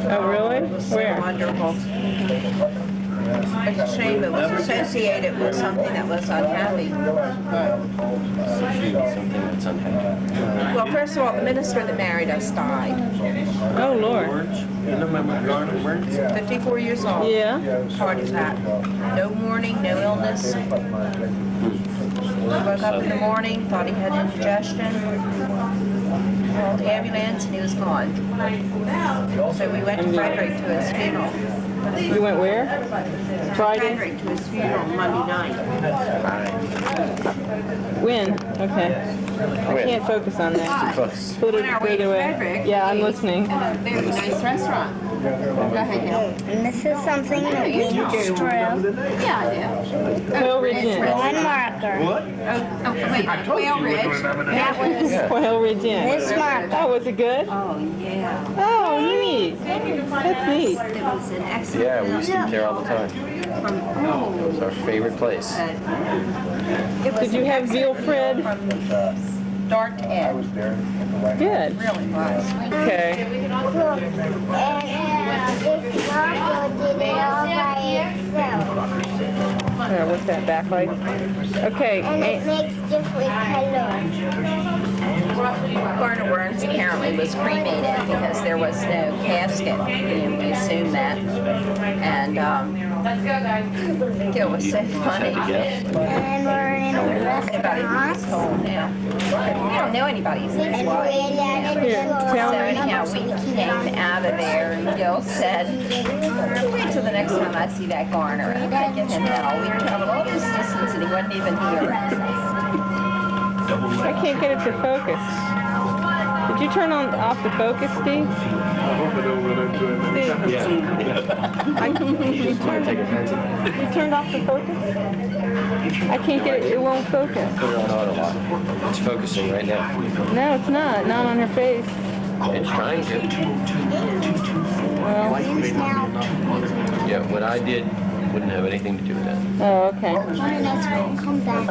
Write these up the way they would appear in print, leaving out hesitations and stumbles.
Oh, really? It was so Where? wonderful. It's a shame it was associated with something that was unhappy. Something that's unhappy. Well, first of all, the minister that married us died. Oh, Lord. 54 years old. Yeah. Heart attack. No mourning, no illness. Woke up in the morning, thought he had indigestion. Called the ambulance and he was gone. So we went to Frederick to his funeral. You went where? Friday? Frederick to his funeral Monday night. When? Okay. I can't focus on that. Put it further away. Yeah, I'm listening. At a very nice restaurant. Go ahead, Gil. And this is something that we drew. Yeah, I do. Quail Ridge Inn. One marker. Oh, wait, Quail Ridge. That was Quail Ridge Inn. this marker. Oh, was it good? Oh, yeah. Oh, neat. That's neat. It was an excellent Yeah, we used to eat there all the time. from, It was our favorite place. Did you have veal Fred? From start to end. Good. Really was. Okay. Look, and this marker did it all by itself. What's that backlight? Okay. And it makes different colors. Garner Burns apparently was cremated because there was no casket. And we assumed that. And it was so funny. And we're in a Anybody was restaurant. told now. You don't know anybody's And wife. we're Here, tell So me. anyhow, we came out of there and Gil said, wait till the next time I see that Garner. I'm going to give him hell. We traveled all this distance and he wasn't even here. I can't get it to focus. Did you turn off the focus, Steve? Steve, You turned off the focus? I can't get it. It won't focus. Put it on auto lock. It's focusing right now. No, it's not. Not on her face. It's trying to. Well, Yeah, what I did wouldn't have anything to do with that. oh, okay. Come back.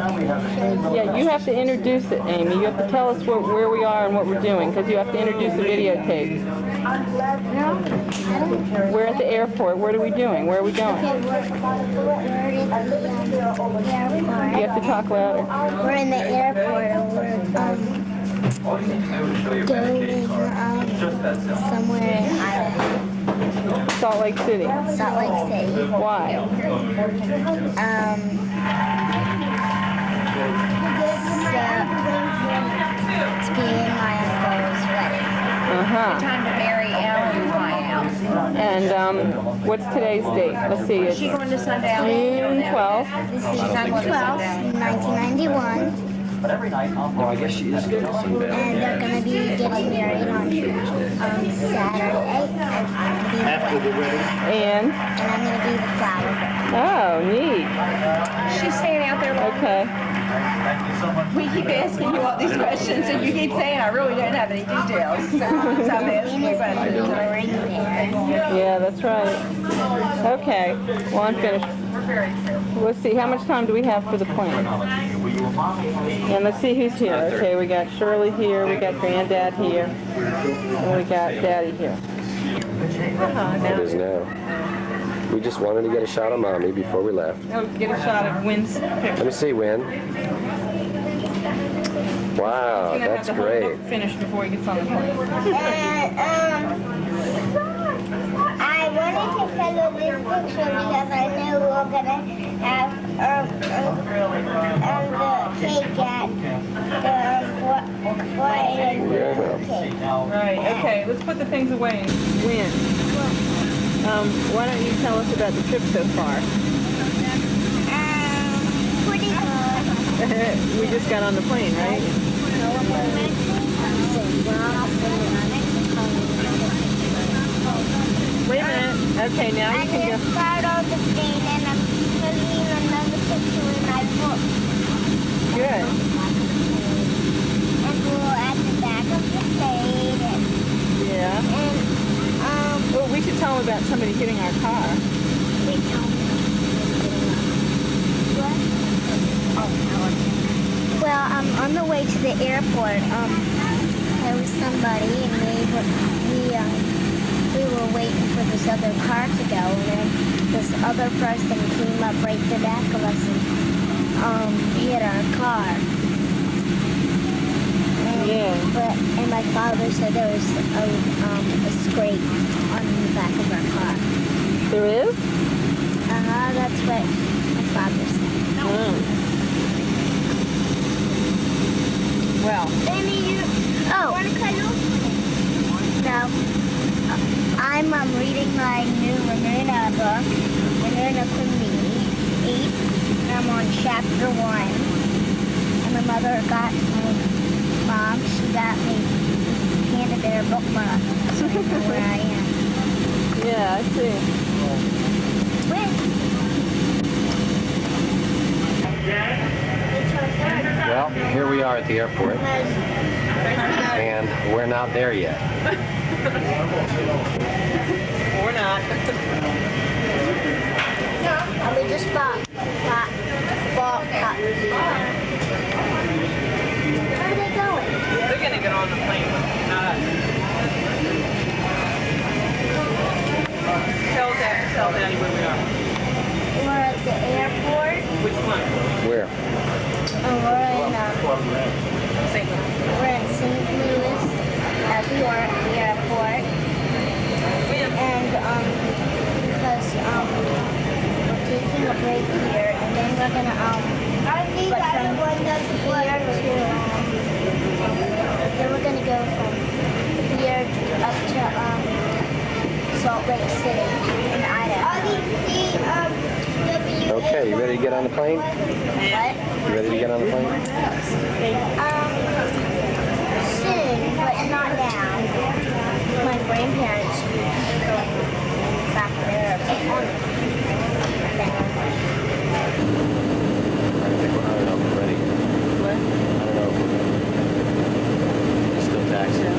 Yeah, you have to introduce it, Amy. You have to tell us where we are and what we're doing, because you have to introduce the videotape. We're at the airport. What are we doing? Where are we going? Okay, we're in the airport. You have to talk louder. We're in the airport and we're going somewhere in Idaho, Salt Lake City. Salt Lake City. Why? To be in my uncle's wedding. Uh-huh. Time to marry Alan fly out. And what's today's date? Let's see. Is It's she going to sundown? June 12th. This is June 12th, 1991. No, I guess she is good. And they're going to be getting married on Saturday. After the wedding. And? And I'm going to be the flower girl. Oh, neat. She's staying out there. Okay. We keep asking you all these questions, and you keep saying I really don't have any details. So I'm asking you questions. Ring there. Yeah, that's right. Okay. Well, I'm finished. Let's see. How much time do we have for the plane? And let's see who's here. Okay, we got Shirley here. We got Granddad here. And we got Daddy here. It is now. We just wanted to get a shot of Mommy before we left. Oh, get a shot of Wynn's picture. Let me see, Wynn. Wow, He's gonna that's have the whole great. book finished before he gets on the plane. And I wanted to color this picture because I knew we were gonna have the cake at the wedding cake. Right. Okay. Let's put the things away and win. Why don't you tell us about the trip so far? Pretty good. We just got on the plane, right? Wait a minute. Okay, now I you can just go. got on the plane and I'm putting another picture in my book. Good. And we're at the back of the plane and Yeah. Oh, we should tell them about somebody hitting our car. they told me. What? Well, on the way to the airport, there was somebody and we were waiting for this other car to go, and then this other person came up right to the back of us and hit our car. And my father said there was a scrape on the back of our car. There is? That's what my father said. Well. Amy, you want to cuddle? No. I'm reading my new Ramuna book, Ramuna Quimby 8, and I'm on chapter 1. And my mother got me, Mom, she got me this Panda Bear bookmark, so I know where I am. Yeah, I see. Well, here we are at the airport, and we're not there yet. Or not. We just bought. Where are they going? They're gonna get on the plane. Tell Daddy where we are. We're at the airport. Which one? Where? We're in St. Louis at the airport. And because we're taking a break here, and then we're gonna go from here up to Salt Lake City in Idaho. Okay, you ready to get on the plane? What? You ready to get on the plane? Soon, but not now. My grandparents should be back there. I don't know if we're ready. What? I don't know if we're ready. It's still taxiing.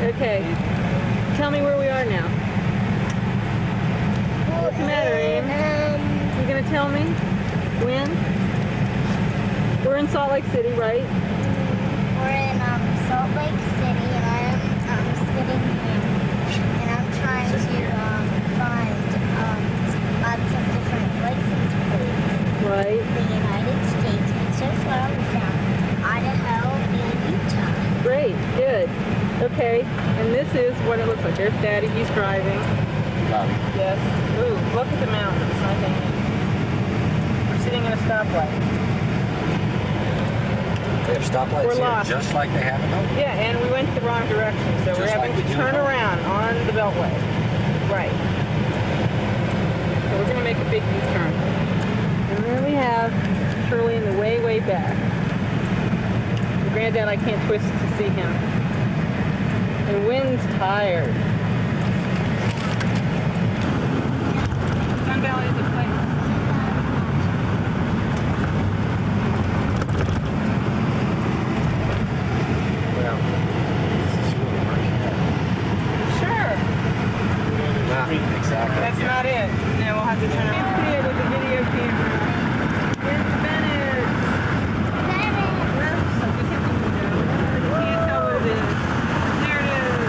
Okay. Tell me where we are now. What's the matter, Aim? You gonna tell me? When? We're in Salt Lake City, right? We're in Salt Lake City, and I'm sitting here, and I'm trying to find lots of different license plates. Right. The United States, and so far we found Idaho and Utah. Great. Good. Okay. And this is what it looks like. There's Daddy. He's driving. Yes. Ooh, look at the mountains. I think we're sitting in a stoplight. They have stoplights We're here, lost. just like they have in Oakland. Yeah, and we went the wrong direction, so we're Just having like we to do turn in around on the Beltway. Right. So we're going to make a big U-turn. And there we have Shirley in the way, way back. Granddad, I can't twist to see him. And Wynn's tired. Sun Valley is a place. Well, this is really working. Sure. Not exactly. That's not it. Now we'll have to turn around. See it with the video camera. It's Bennett. You can't tell what it is. There it is.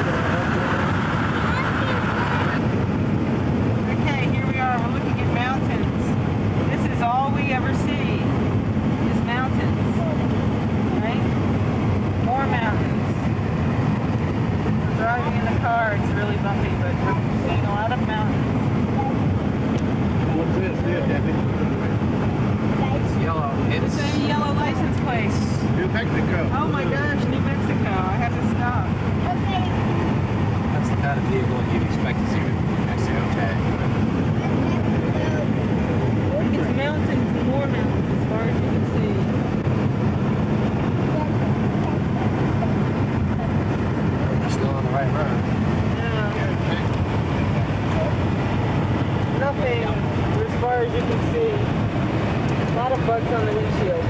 Okay, here we are. We're looking at mountains. This is all we ever see is mountains. Right? More mountains. We're driving in the car. It's really bumpy, but we're seeing a lot of mountains. What's this here, Debbie? It's yellow. It's a yellow license plate. New Mexico. Oh my gosh, New Mexico. I have to stop. That's the kind of vehicle you'd expect to see with New Mexico tag. It's mountains and more mountains as far as you can see. We're still on the right road. Yeah. Nothing as far as you can see. A lot of bugs on the windshield.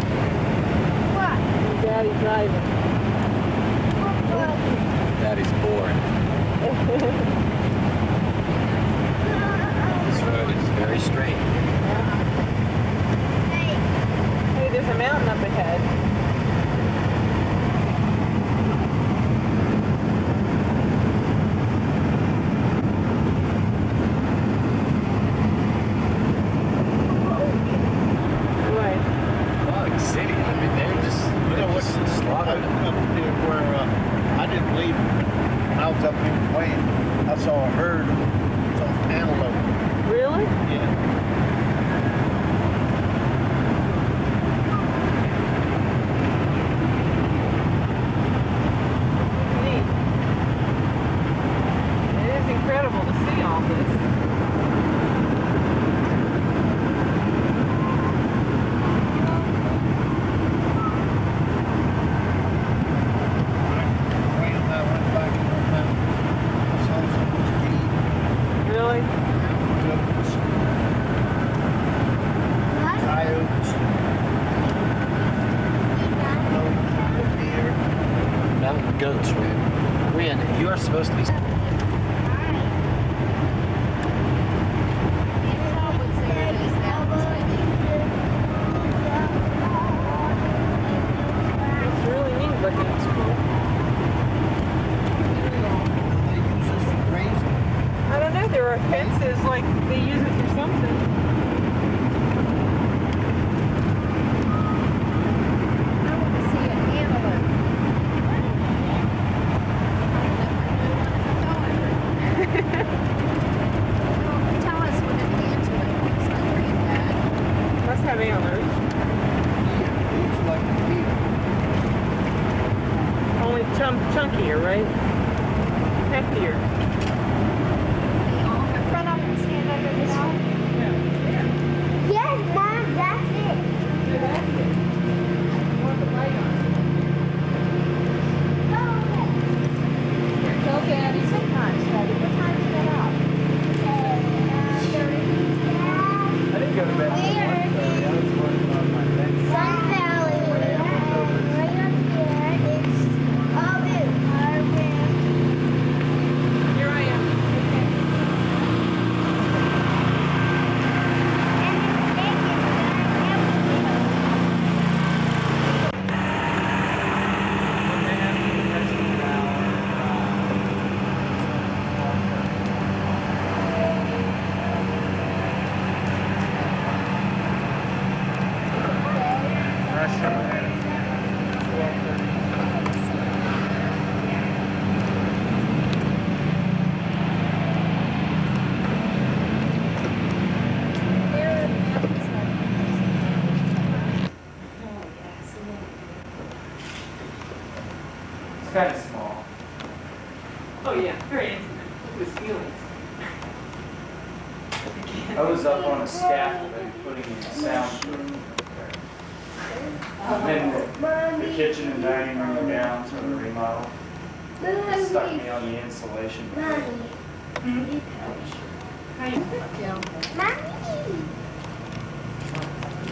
What? And Daddy's driving. Daddy's bored. This road is very straight. Hey, there's a mountain up ahead. Right. Bug City. I mean, they're just slaughtered. Up here where I didn't believe when I was up here Wayne, I saw a herd of some antelope. Really? Yeah. Neat. It is incredible to see all this. Wayne and I went back in the mountain. I saw some deep Really? goats, coyotes, deer. Mountain goats, Rin. Rin, you are supposed to be. It's really neat looking at school. They use this for grazing. I don't know, there are fences like they use it for something. I want to see an antelope. Tell us what an antelope looks like, Granddad. Must have antlers. Looks like a deer. Only chunkier, right? Heftier. Run up and stand under this one. Yes, Mom, that's it. Go Daddy sometimes, Daddy. What time did you get up? I didn't go to bed. I was worried about my bed. Sun Valley. Right up here is our room. Here I am. kind of small. Oh yeah, very intimate. With feelings. I was up on a scaffolding putting in a soundproof. And then the kitchen and dining room are down to the remodel. It stuck me on the insulation. Mommy.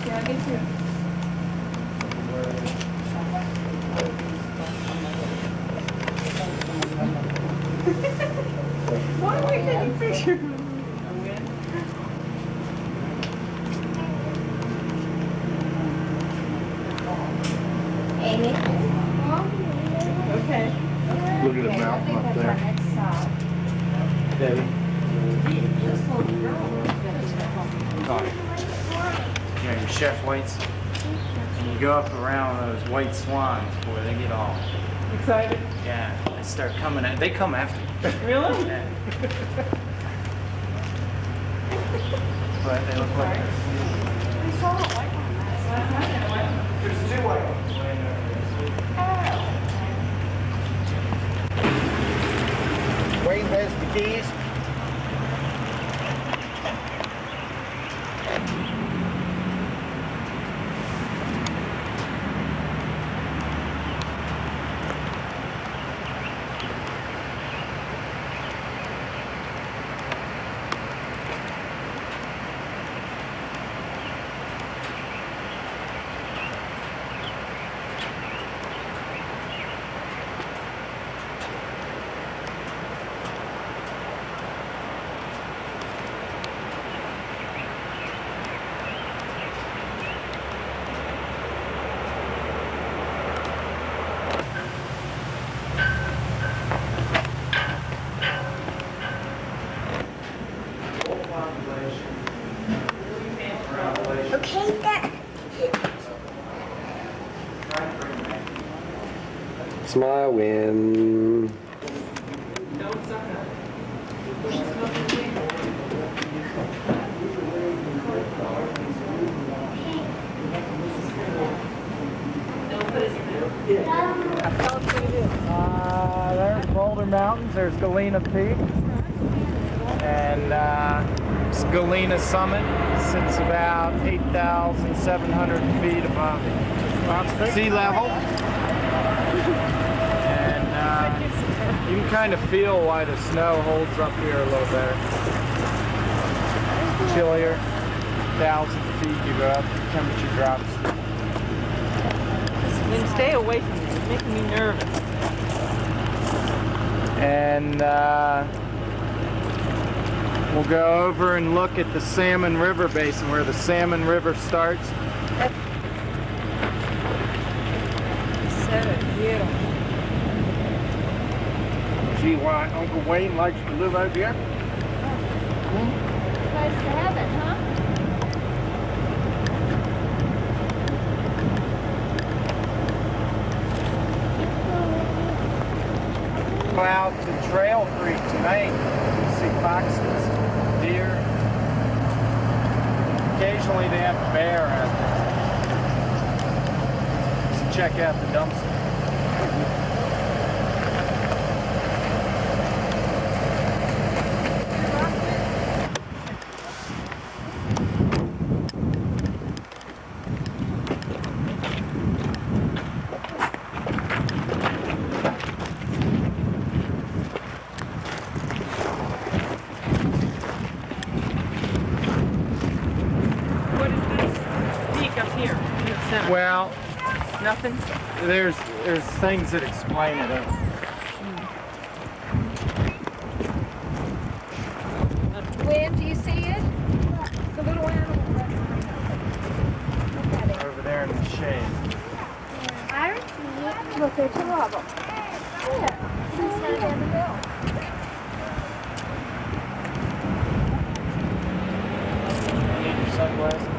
Yeah, I get you. Why are we taking pictures? Aimee. Okay. Look at the mountain up there. Debbie. You know, your chef whites. And you go up around those white swans, boy, they get all. Excited? Yeah, they start coming at. They come after you. Really? Yeah. But they look like this. There's 2 white ones laying over there. Wayne has the keys. Okay, Dad. Smile, win. There's Boulder Mountains, there's Galena Peak, and Galena Summit sits about 8,700 feet above sea level. And you can kind of feel why the snow holds up here a little better. Chillier, 1,000 feet you go up, the temperature drops. Then stay away from me. It's making me nervous. And we'll go over and look at the Salmon River Basin, where the Salmon River starts. So beautiful. See why Uncle Wayne likes to live out here? Nice to have it, huh? Go out to Trail Creek tonight, you see foxes, deer. Occasionally they have a bear out there. Just check out the dumpster. What is this peak up here in the center? Well, Nothing? there's things that explain it. When do you see it? The little animal. Look at it. Over there in the shade. I don't see it. Look, there's a rubble. Yeah. Who's that on the hill? Need your sunglasses?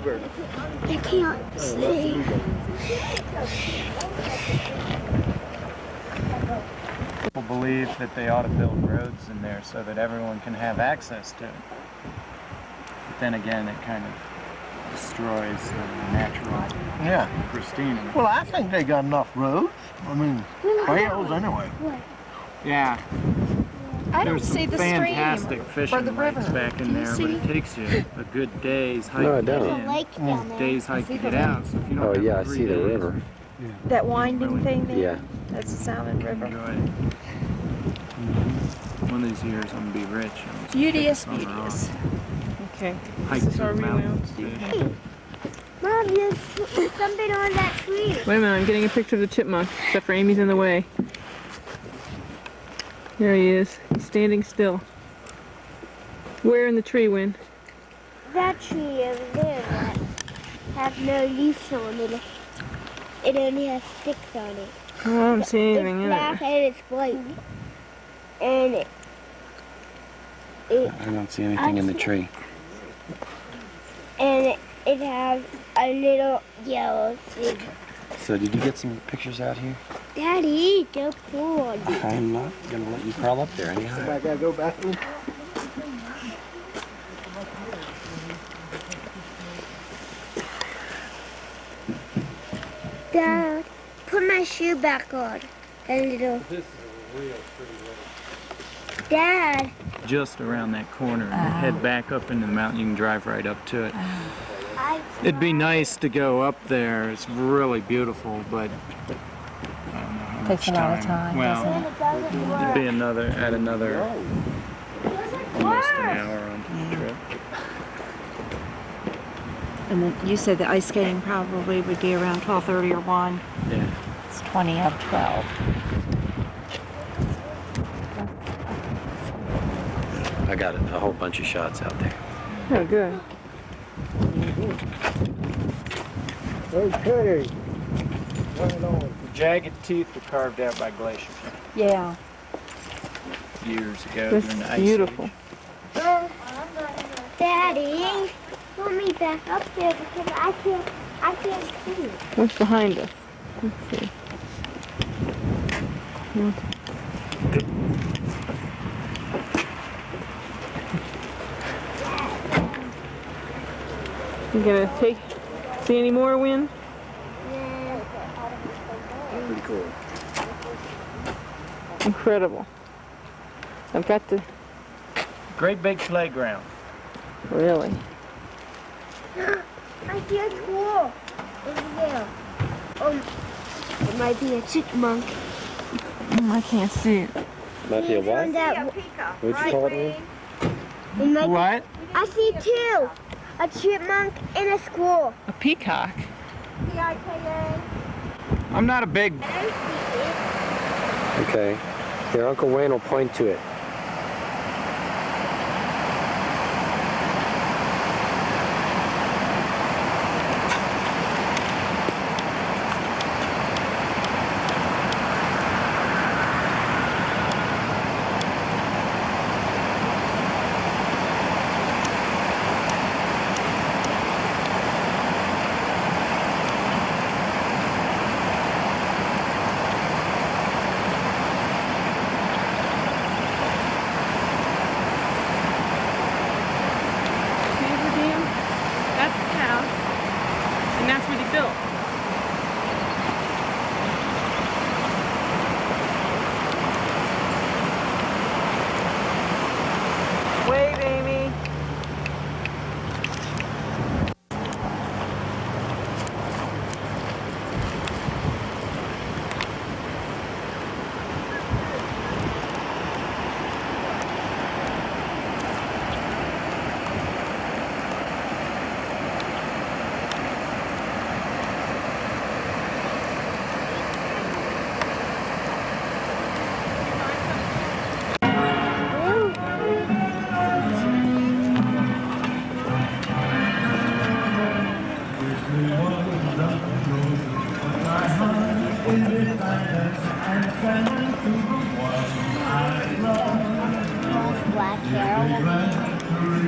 Gilbert. I can't see. People believe that they ought to build roads in there so that everyone can have access to it. But then again, it kind of destroys the natural pristine. Well, I think they got enough roads. I mean, trails anyway. Yeah. I don't There's see some the fantastic stream fishing or the river. lakes back in there, but it takes you a good day's hike No, I to get don't. in, Lake down there. day's hike to get out. So if you don't Oh have yeah, I 3 see the days, river. That winding thing there? Yeah. That's the Sound River. enjoy it. One of these years I'm gonna be rich. I'm just Beauteous, taking summer beauteous. off. Okay. Hike This is through our the mountains, rewound. fish. Mom, there's something on that tree. Wait a minute, I'm getting a picture of the chipmunk, except for Amy's in the way. There he is. He's standing still. Where in the tree, Win? That tree over there that has no leaves on it. It only has sticks on it. Oh, I don't see anything It's in black it. and it's white. And I don't see anything in the tree. it has a little yellow thing. So did you get some pictures out here? Daddy, don't pull on me. I'm not gonna let you crawl up there anyhow. I gotta go bathroom. Dad, put my shoe back on. A little. This is a real pretty lake. Dad, Just around that corner and head back up into the mountain. You can drive right up to it. It'd be nice to go up there. It's really beautiful, but I don't know how much Takes a lot of time, Well, and it doesn't work. it'd be another almost an hour on the trip. And then you said the ice skating probably would be around 12:30 or 1. Yeah. It's 20 of 12. I got a whole bunch of shots out there. Oh, good. Okay. Right on. The jagged teeth were carved out by glaciers Yeah. years ago This during the is ice beautiful. age. Daddy, put me back up there because I can't see. What's behind us? Let's see. You gonna see any more, Win? Pretty cool. Incredible. I've got to, Great big playground. really. I see a squirrel over there. It might be a chipmunk. I can't see it. Might be a what? What'd you call it, Win? It might What? I see two. A chipmunk and a squirrel. A peacock. P-I-K-A. I'm not a big Okay. Here, Uncle Wayne will point to it. That's the house, and that's where they built. Wave, Amy. Black hair.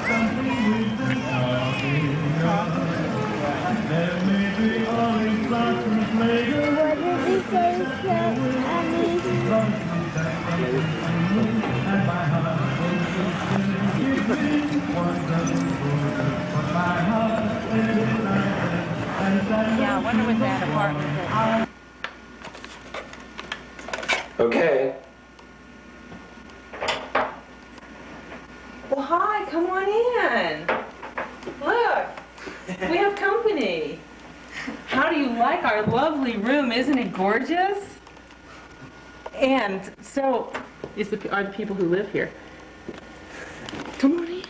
Yeah, I wonder what that apartment is. Okay. Well, hi, come on in. Look, we have company. How do you like our lovely room? Isn't it gorgeous? And so, are the people who live here. Come on in.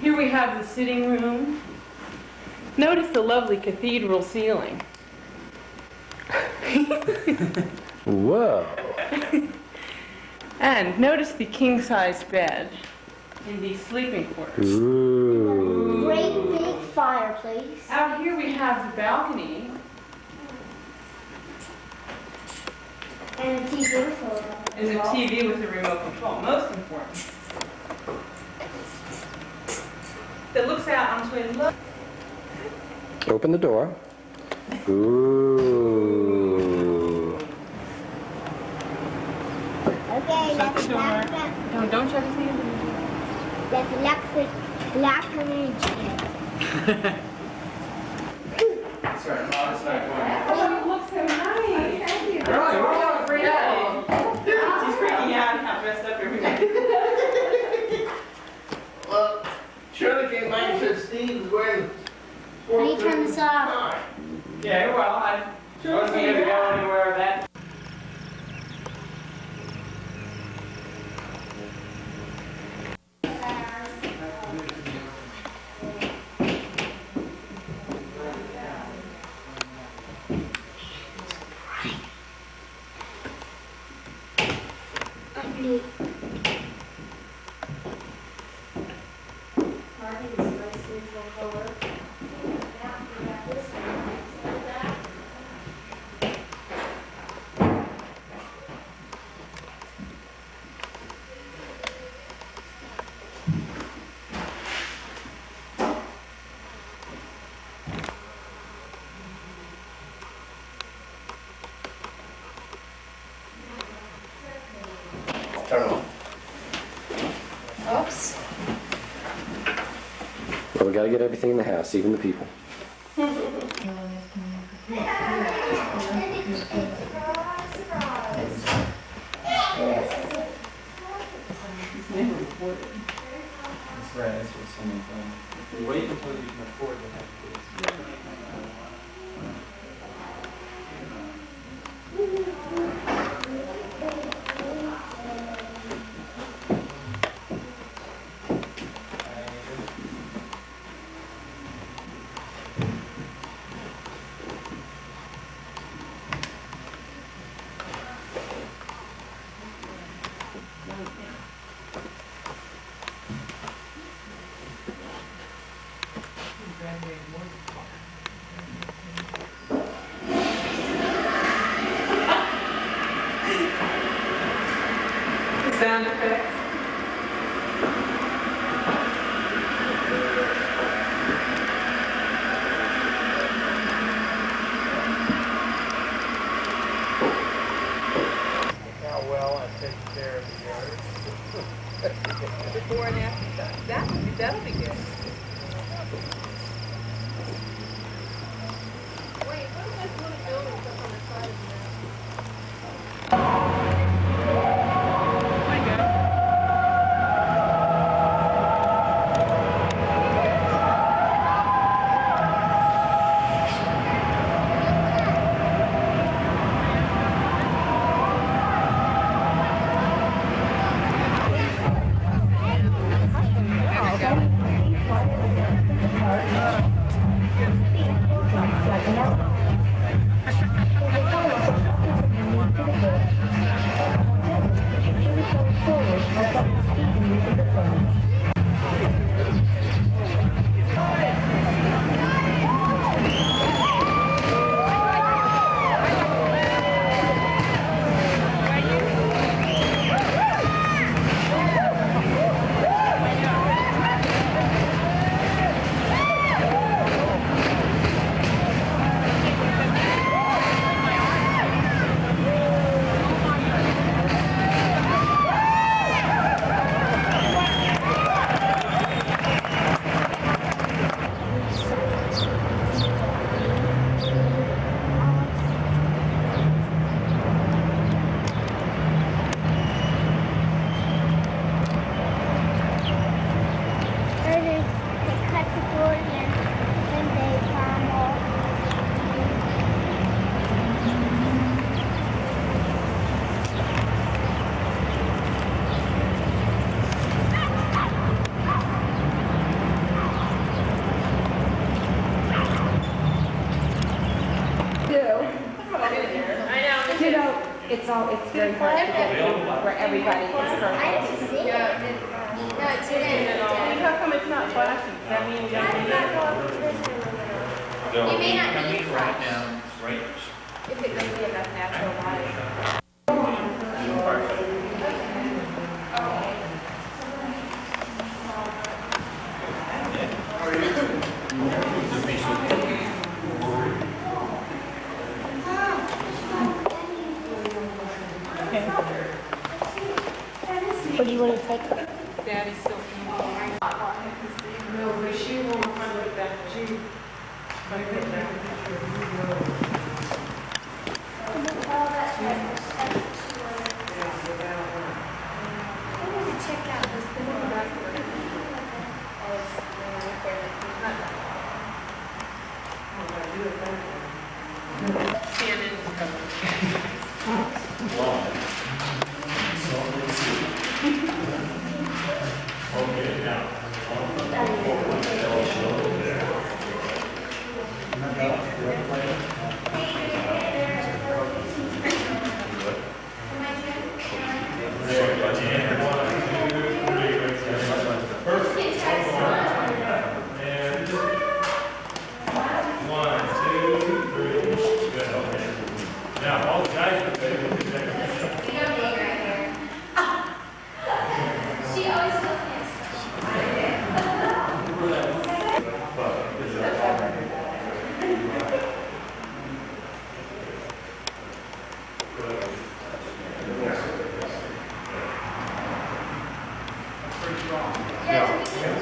Here we have the sitting room. Notice the lovely cathedral ceiling. Whoa. And notice the king-size bed in the sleeping quarters. Ooh. Great big fireplace. Out here we have the balcony. And a TV with And the TV with the remote control, most important. That looks out onto a look. Open the door. Ooh. Okay, Shut that's the door. Don't shut his hand. That's luxury. Sorry, no, it's not going. Oh, you look so nice. Thank you. Really? We're all Freaking She's freaking out how dressed up everybody. Well, Shirley came back and said Steve was wearing. How do you turn this off? Yeah, well, I wasn't going to go anywhere with that. Turn on. Oops. Well, we gotta get everything in the house, even the people. That's right, that's what someone told me. Wait until you can afford to have kids. Sound effects. How well I take care of the yard. Before and after that. That'll be good. Wait, what am I supposed to build up on the side of that? It's very hard to get where everybody is I perfect. didn't see it. No, it didn't. How come it's not flashing? Does that mean we don't need it? You may not need right now, right. If it may be enough natural light. What do you want to take? Daddy's still in. No, but she won't find it back. She. Check out this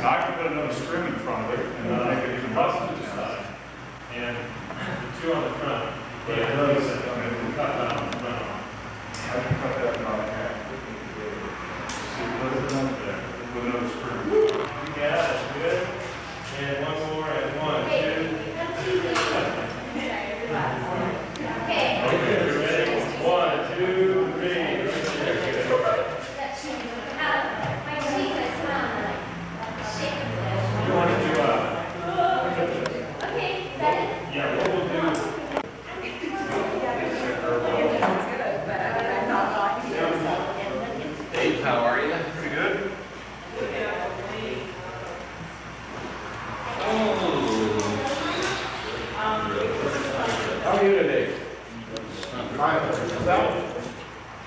I could put another screw in front of it, and then I could even bust it to the side. And the two on the front, yeah, those, cut that on the front. I can cut that in half. See, put it on there, with another screw. Yeah, that's good. And one more, and 1, 2, 3. Okay, you ready? 1, 2, 3. You want to do yeah, what we'll do. Dave, how are you? Pretty good? How are you today?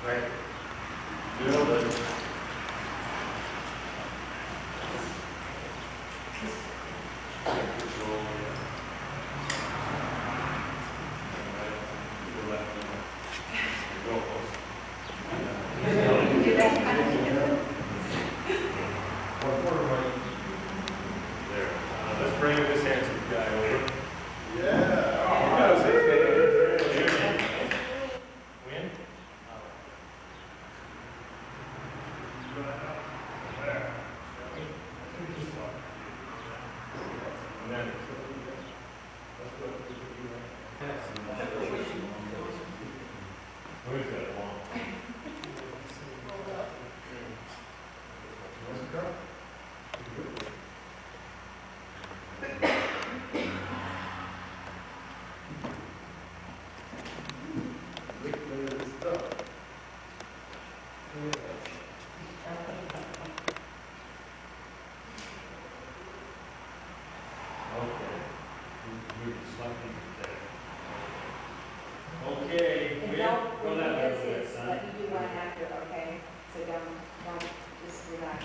Right. Good. Let's bring this handsome guy over. Yeah. Oh, win? And then, where's that one? Okay. And don't, when he gets his, let me do one after, okay? So don't just relax.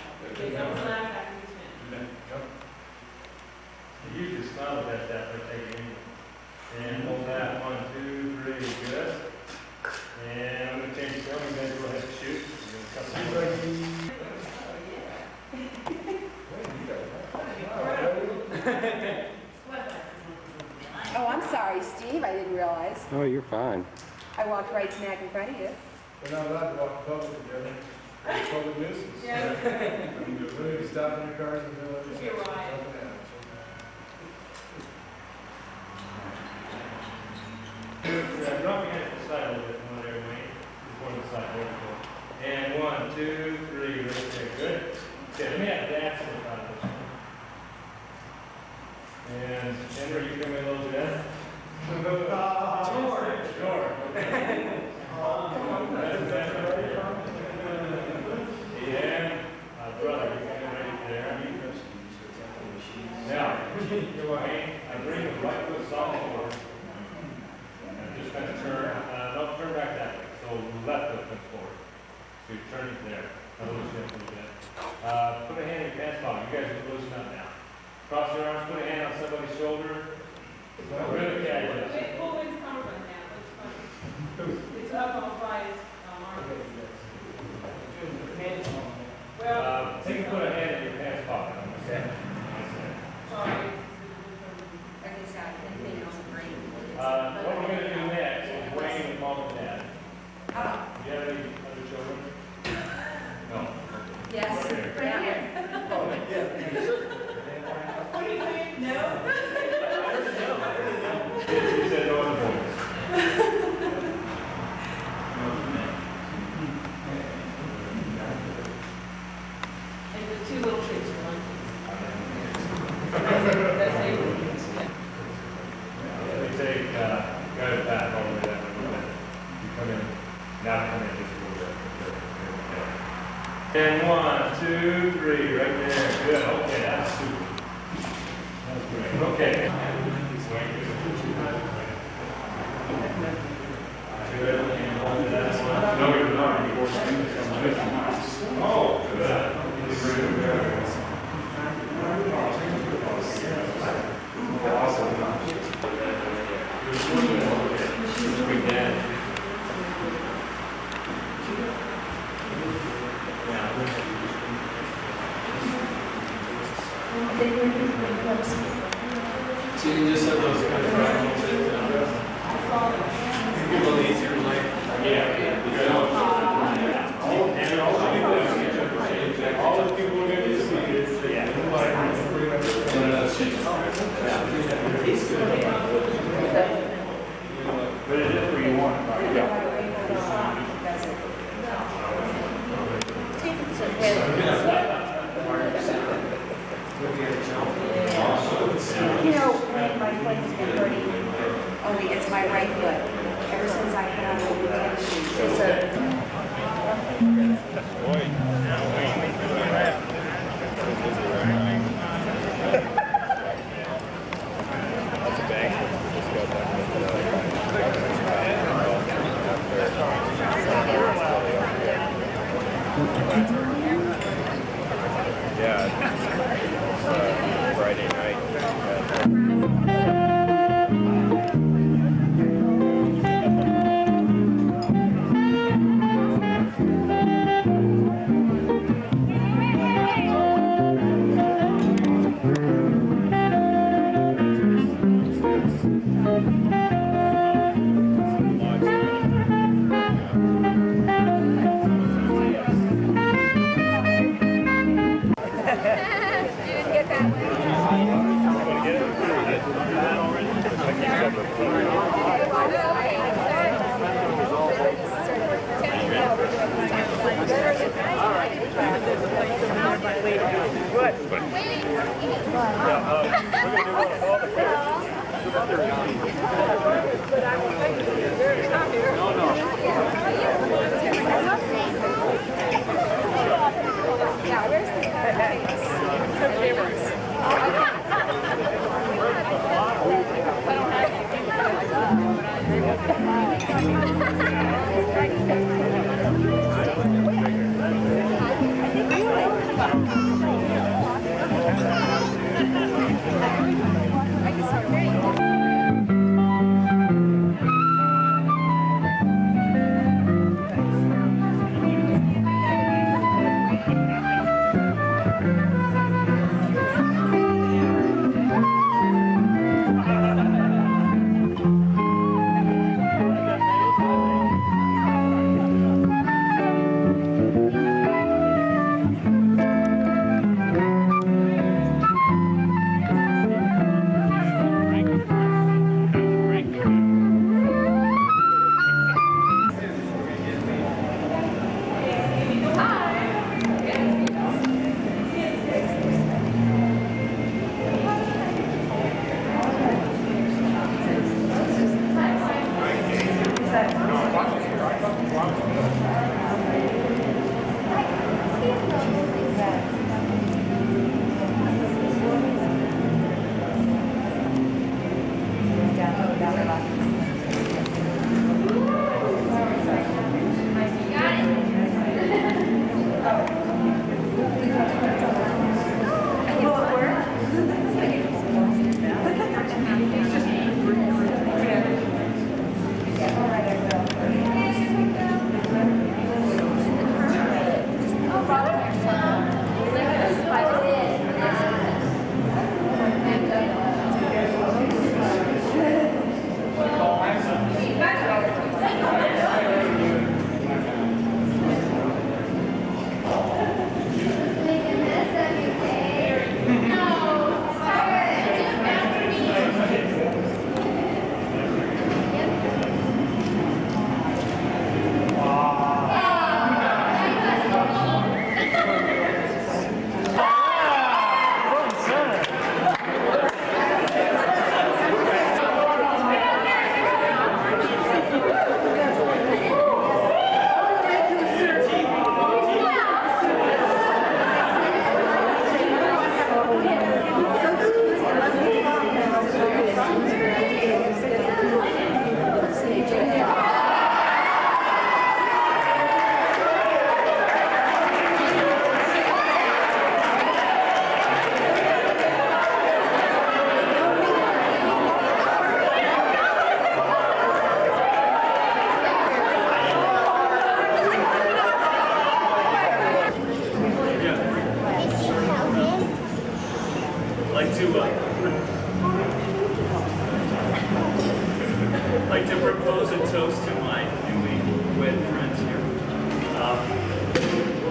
You usually smile at that for taking it. And hold that. 1, 2, 3, good. And I'm going to change the film. You guys go ahead and shoot. Oh, I'm sorry, Steve, I didn't realize. Oh, you're fine. I walked right smack in front of you. We're not allowed to walk in public together. It's public nuisance. Yeah. I mean, you're really stopping your cars and doing it. You're right. Drop your hand to the side a little bit more there, Wayne. Just one to the side. There we go. And 1, 2, 3. Right there. Good. Okay, let me have a dance in the front of this. And Henry, you come in a little bit. Sure. Okay. turn it there. I'll lose you after that. Put a hand in your pants pocket. You guys are loosen up now. Cross your arms, put a hand on somebody's shoulder. Really casual. Pull his cummerbund down. It's up on Brian's armpit. Take and put a hand in your pants pocket. Sorry. What we're going to do next is Wayne and Mom and Dad. Do you have any other children? No. Yes, right here. What do you think? No? You said no other boys. And the two little kids are one. That's Avery. They take, go back all the way down a little bit. You come in, now come in just a little bit. And 1, 2, 3, right there. Good, okay, that's super. That's great. Okay. No, you're not. Oh, good. Awesome. Big dad. So you can just set those kind of fractions in. A little easier, like. Yeah. All the people are going to see is the but it is where you want it. You know, my foot has been hurting. Only it's my right foot. Ever since I put on the tennis shoes. It's Friday night. I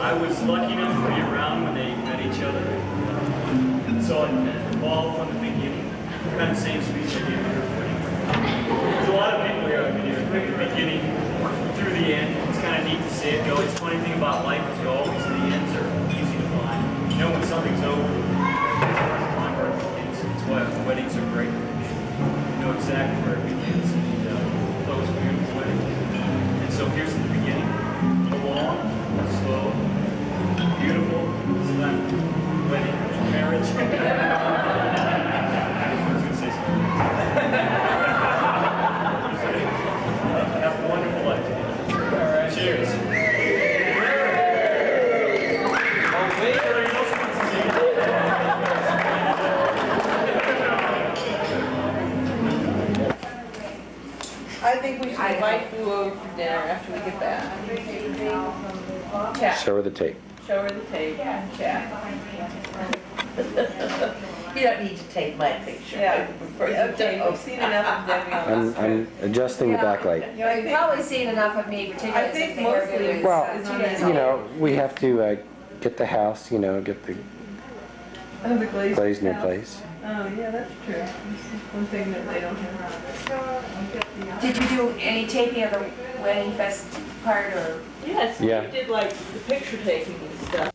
I was lucky enough to be around when they met each other. So all from the beginning, kind of same speech I gave everybody. There's a lot of people here I've been here from the beginning through the end. It's kind of neat to see it go. It's the funny thing about life is you always, the ends are easy to find. You know when something's over, it's hard to find where it begins. It's why weddings are great. You know exactly where it begins and close a beautiful wedding. And so here's the beginning. Long, slow, beautiful, select, wedding, marriage. I was going to say something. Have a wonderful life. All right. Cheers. I think we should invite you over for dinner after we get back. Chat. Show her the tape. Show her the tape. Chat. You don't need to take my picture. Yeah, I've seen enough of Debbie on this. I'm adjusting the backlight. You've probably seen enough of me, particularly I think since the hairdo mostly is Well, 2 days you old. know, we have to get the house, you know, get the Oh, the glazed new house. place. Oh, yeah, that's true. This is one thing that they don't have. Did you do any taping of the wedding fest part or? Yes, Yeah. we did like the picture taking and stuff.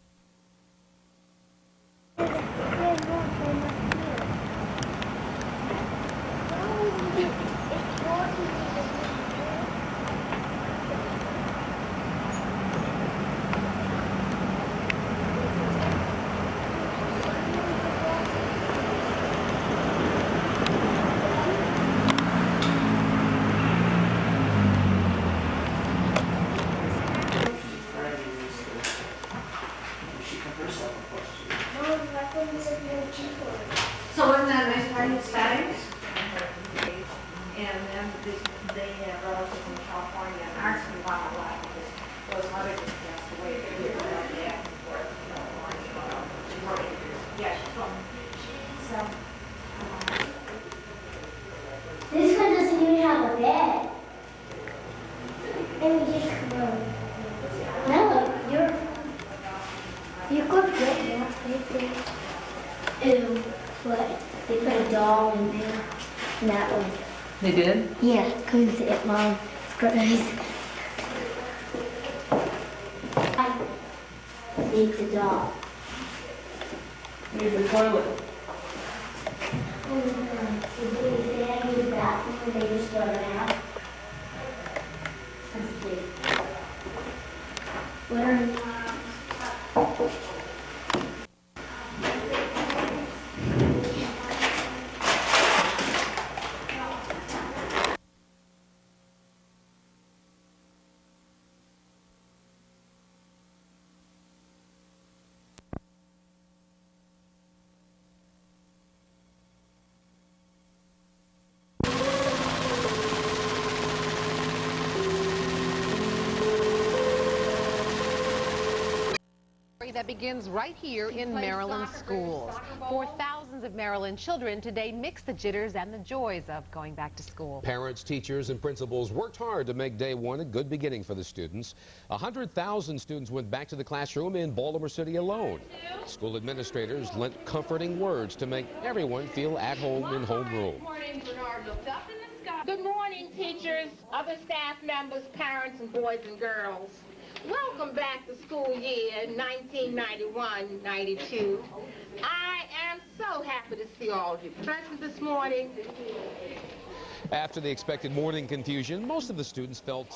So wasn't that a nice party of Spags? And then they have relatives in California, and ours from Baja because those mother just passed away. They were back and forth, yeah, she's from. So. This one doesn't even have a bed. Let me just come on. No, you could get that paper. Ew, what? They put a doll in there. And that one. They did? Yeah, come and see it, Mom. It's gross. It's a doll. Here's the toilet. So they had to use the bathroom and they just throw it out. That's big. What are that begins right here in Maryland schools. For thousands of Maryland children, today mix the jitters and the joys of going back to school. Parents, teachers, and principals worked hard to make day one a good beginning for the students. 100,000 students went back to the classroom in Baltimore City alone. School administrators lent comforting words to make everyone feel at home in homeroom. Good morning, teachers, other staff members, parents, and boys and girls. Welcome back to school year 1991-92. I am so happy to see all of you present this morning. After the expected morning confusion, most of the students fell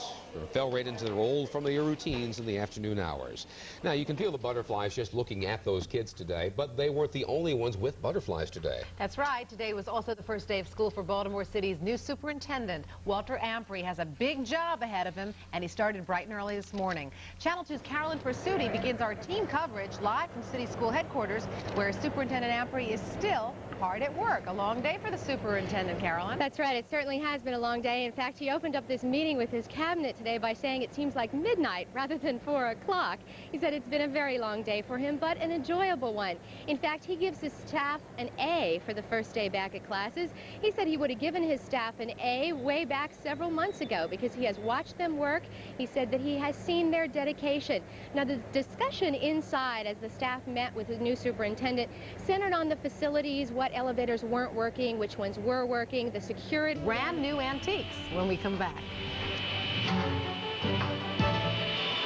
right into their old familiar routines in the afternoon hours. Now, you can feel the butterflies just looking at those kids today, but they weren't the only ones with butterflies today. That's right. Today was also the first day of school for Baltimore City's new superintendent. Walter Ampry has a big job ahead of him, and he started bright and early this morning. Channel 2's Carolyn Pursuti begins our team coverage live from City School headquarters, where Superintendent Ampry is still hard at work. A long day for the superintendent, Carolyn. That's right. It certainly has been a long day. In fact, he opened up this meeting with his cabinet today by saying it seems like midnight rather than 4 o'clock. He said it's been a very long day for him, but an enjoyable one. In fact, he gives his staff an A for the first day back at classes. He said he would have given his staff an A way back several months ago because he has watched them work. He said that he has seen their dedication. Now, the discussion inside as the staff met with the new superintendent centered on the facilities, what elevators weren't working, which ones were working, the security. Brand new antiques when we come back.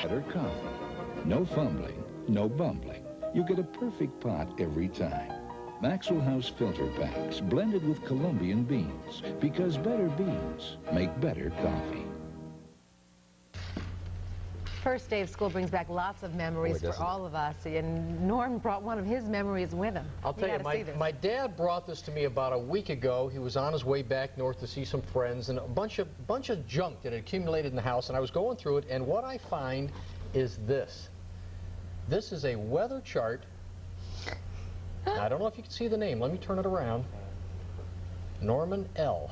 Better coffee. No fumbling, no bumbling. You get a perfect pot every time. Maxwell House filter packs blended with Colombian beans, because better beans make better coffee. First day of school brings back lots of memories for all of us, and Norm brought one of his memories with him. I'll tell you, my dad brought this to me about a week ago. He was on his way back north to see some friends, and a bunch of junk that had accumulated in the house, and I was going through it, and what I find is this. This is a weather chart. Now, I don't know if you can see the name. Let me turn it around. Norman L.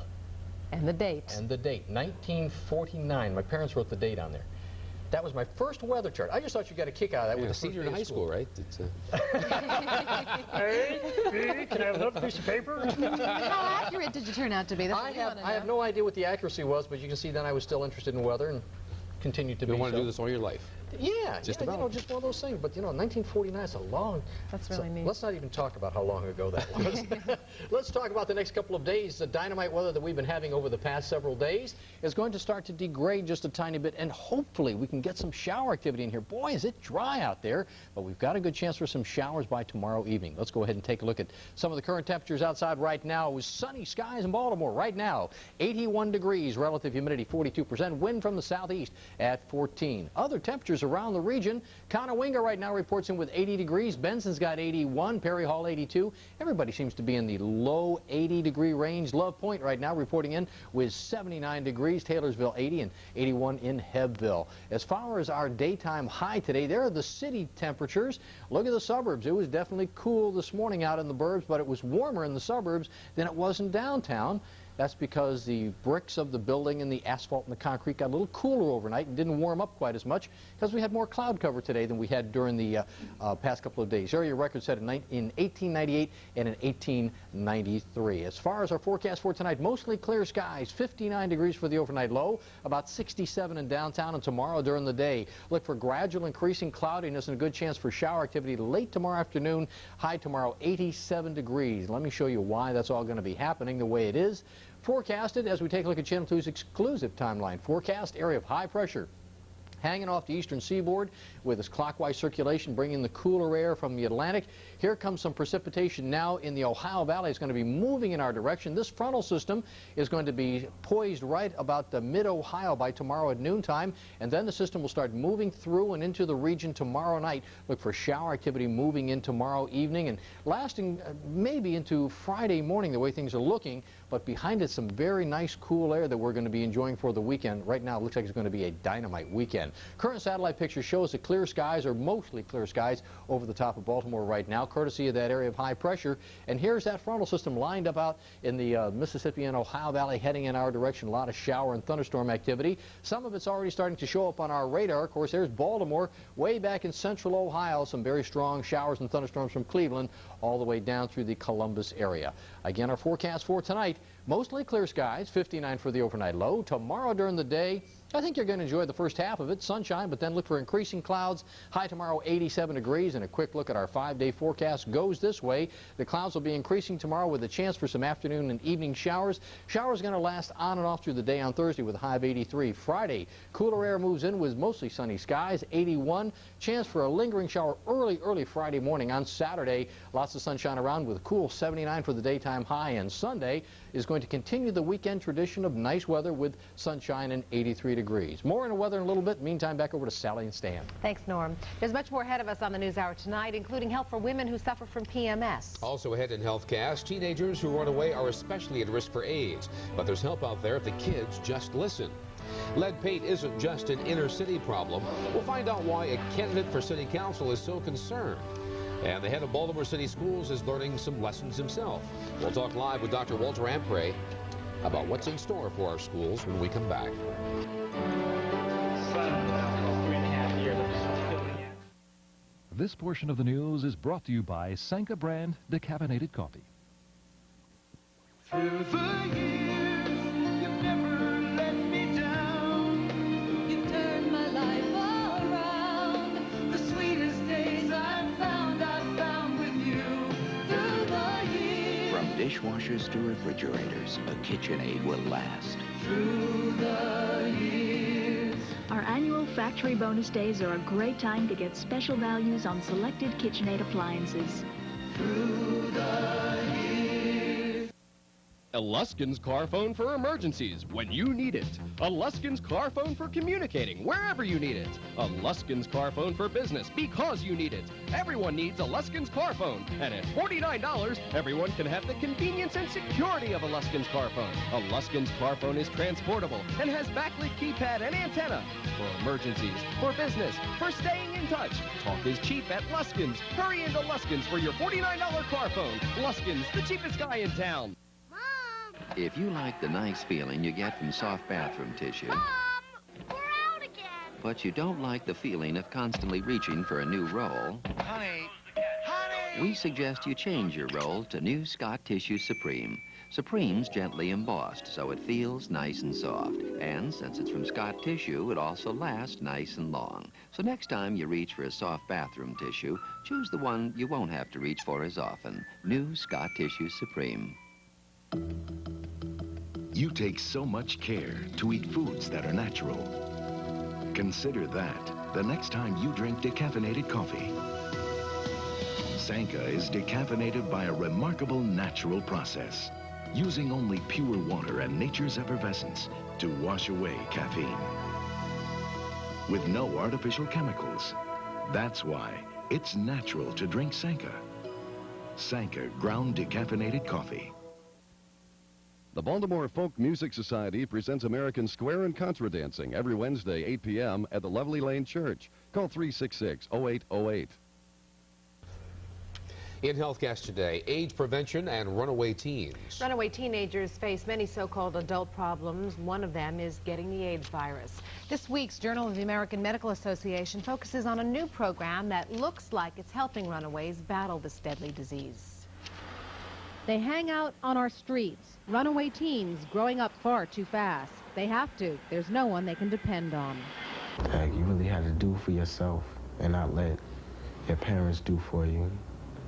And the date. And the date, 1949. My parents wrote the date on there. That was my first weather chart. I just thought you got a kick out of that. Yeah, with senior in high school, right? It's Hey, can I have another piece of paper? How accurate did you turn out to be? That's I have no idea what the accuracy was, but you can see then I was still interested in weather and continued to be. You want to do this all your life? Yeah, just you know, just one of those things. But you know, 1949 is a long. That's really neat. Let's not even talk about how long ago that was. Let's talk about the next couple of days. The dynamite weather that we've been having over the past several days is going to start to degrade just a tiny bit, and hopefully we can get some shower activity in here. Boy, is it dry out there, but we've got a good chance for some showers by tomorrow evening. Let's go ahead and take a look at some of the current temperatures outside right now. It was sunny skies in Baltimore right now. 81 degrees, relative humidity 42%, wind from the southeast at 14. Other temperatures around the region. Conowinga right now reports in with 80 degrees. Benson's got 81. Perry Hall 82. Everybody seems to be in the low 80-degree range. Love Point right now reporting in with 79 degrees. Taylorsville 80 and 81 in Hebbville. As far as our daytime high today, there are the city temperatures. Look at the suburbs. It was definitely cool this morning out in the burbs, but it was warmer in the suburbs than it was in downtown. That's because the bricks of the building and the asphalt and the concrete got a little cooler overnight and didn't warm up quite as much because we had more cloud cover today than we had during the past couple of days. Area record set in 1898 and in 1893. As far as our forecast for tonight, mostly clear skies, 59 degrees for the overnight low, about 67 in downtown, and tomorrow during the day. Look for gradual increasing cloudiness and a good chance for shower activity late tomorrow afternoon. High tomorrow, 87 degrees. Let me show you why that's all going to be happening the way it is. Forecasted as we take a look at Channel 2's exclusive timeline. Forecast area of high pressure hanging off the eastern seaboard with its clockwise circulation bringing the cooler air from the Atlantic. Here comes some precipitation now in the Ohio Valley. It's going to be moving in our direction. This frontal system is going to be poised right about the mid-Ohio by tomorrow at noontime, and then the system will start moving through and into the region tomorrow night. Look for shower activity moving in tomorrow evening and lasting maybe into Friday morning the way things are looking, but behind it some very nice cool air that we're going to be enjoying for the weekend. Right now it looks like it's going to be a dynamite weekend. Current satellite picture shows that clear skies, or mostly clear skies, over the top of Baltimore right now, courtesy of that area of high pressure. And here's that frontal system lined up out in the Mississippi and Ohio Valley heading in our direction. A lot of shower and thunderstorm activity. Some of it's already starting to show up on our radar. Of course, there's Baltimore way back in central Ohio. Some very strong showers and thunderstorms from Cleveland all the way down through the Columbus area. Again, our forecast for tonight, mostly clear skies, 59 for the overnight low. Tomorrow during the day, I think you're going to enjoy the first half of it, sunshine, but then look for increasing clouds. High tomorrow, 87 degrees, and a quick look at our 5-day forecast goes this way. The clouds will be increasing tomorrow with a chance for some afternoon and evening showers. Showers going to last on and off through the day on Thursday with a high of 83. Friday, cooler air moves in with mostly sunny skies, 81. Chance for a lingering shower early Friday morning. On Saturday, lots of sunshine around with a cool 79 for the daytime high, and Sunday is going to continue the weekend tradition of nice weather with sunshine and 83 degrees. More on the weather in a little bit. Meantime, back over to Sally and Stan. Thanks, Norm. There's much more ahead of us on the News Hour tonight, including help for women who suffer from PMS. Also ahead in HealthCast, teenagers who run away are especially at risk for AIDS. But there's help out there if the kids just listen. Lead paint isn't just an inner city problem. We'll find out why a candidate for city council is so concerned. And the head of Baltimore City Schools is learning some lessons himself. We'll talk live with Dr. Walter Aimee about what's in store for our schools when we come back. This portion of the news is brought to you by Sanka brand decaffeinated coffee. Through the years, you've never let me down. You turned my life around. The sweetest days I found with you. Through the years. From dishwashers to refrigerators, a KitchenAid will last. Through the years. Our annual factory bonus days are a great time to get special values on selected KitchenAid appliances. Through the years. A Luskin's car phone for emergencies when you need it. A Luskin's car phone for communicating wherever you need it. A Luskin's car phone for business because you need it. Everyone needs a Luskin's car phone. And at $49, everyone can have the convenience and security of a Luskin's car phone. A Luskin's car phone is transportable and has backlit keypad and antenna. For emergencies, for business, for staying in touch. Talk is cheap at Luskin's. Hurry into Luskin's for your $49 car phone. Luskin's, the cheapest guy in town. If you like the nice feeling you get from soft bathroom tissue, Mom, we're out again. but you don't like the feeling of constantly reaching for a new roll, Honey, we suggest you change your roll to new Scott Tissue Supreme. Supreme's gently embossed, so it feels nice and soft. And since it's from Scott Tissue, it also lasts nice and long. So next time you reach for a soft bathroom tissue, choose the one you won't have to reach for as often. New Scott Tissue Supreme. You take so much care to eat foods that are natural. Consider that the next time you drink decaffeinated coffee. Sanka is decaffeinated by a remarkable natural process, using only pure water and nature's effervescence to wash away caffeine. With no artificial chemicals. That's why it's natural to drink Sanka. Sanka ground decaffeinated coffee. The Baltimore Folk Music Society presents American Square and Contra Dancing every Wednesday, 8 p.m. at the Lovely Lane Church. Call 366-0808. In HealthCast today, AIDS prevention and runaway teens. Runaway teenagers face many so-called adult problems. One of them is getting the AIDS virus. This week's Journal of the American Medical Association focuses on a new program that looks like it's helping runaways battle this deadly disease. They hang out on our streets. Runaway teens growing up far too fast. They have to. There's no one they can depend on. Like, you really have to do for yourself and not let your parents do for you,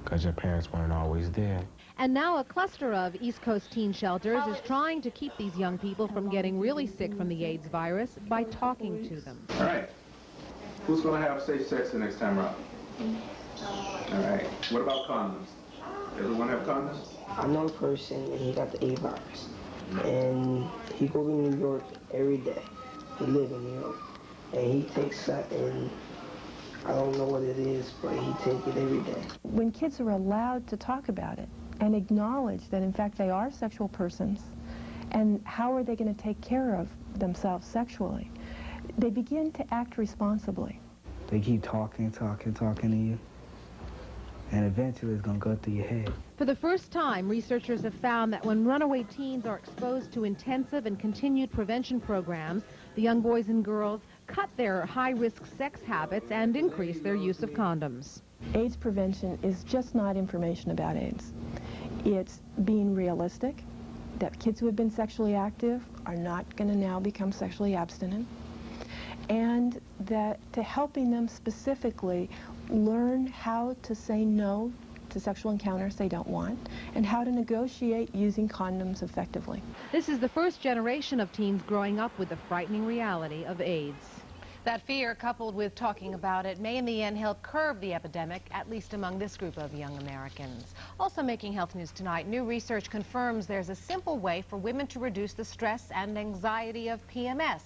because your parents weren't always there. And now a cluster of East Coast teen shelters is trying to keep these young people from getting really sick from the AIDS virus by talking to them. All right. Who's going to have safe sex the next time around? All right. What about condoms? Everyone have condoms? I know a person, and he got the AIDS virus. And he goes to New York every day. He lives in New York. And he takes something, I don't know what it is, but he takes it every day. When kids are allowed to talk about it and acknowledge that in fact they are sexual persons, and how are they going to take care of themselves sexually, they begin to act responsibly. They keep talking to you, and eventually it's going to go through your head. For the first time, researchers have found that when runaway teens are exposed to intensive and continued prevention programs, the young boys and girls cut their high-risk sex habits and increase their use of condoms. AIDS prevention is just not information about AIDS. It's being realistic, that kids who have been sexually active are not going to now become sexually abstinent, and that to helping them specifically learn how to say no to sexual encounters they don't want, and how to negotiate using condoms effectively. This is the first generation of teens growing up with the frightening reality of AIDS. That fear, coupled with talking about it, may in the end help curb the epidemic, at least among this group of young Americans. Also making health news tonight, new research confirms there's a simple way for women to reduce the stress and anxiety of PMS.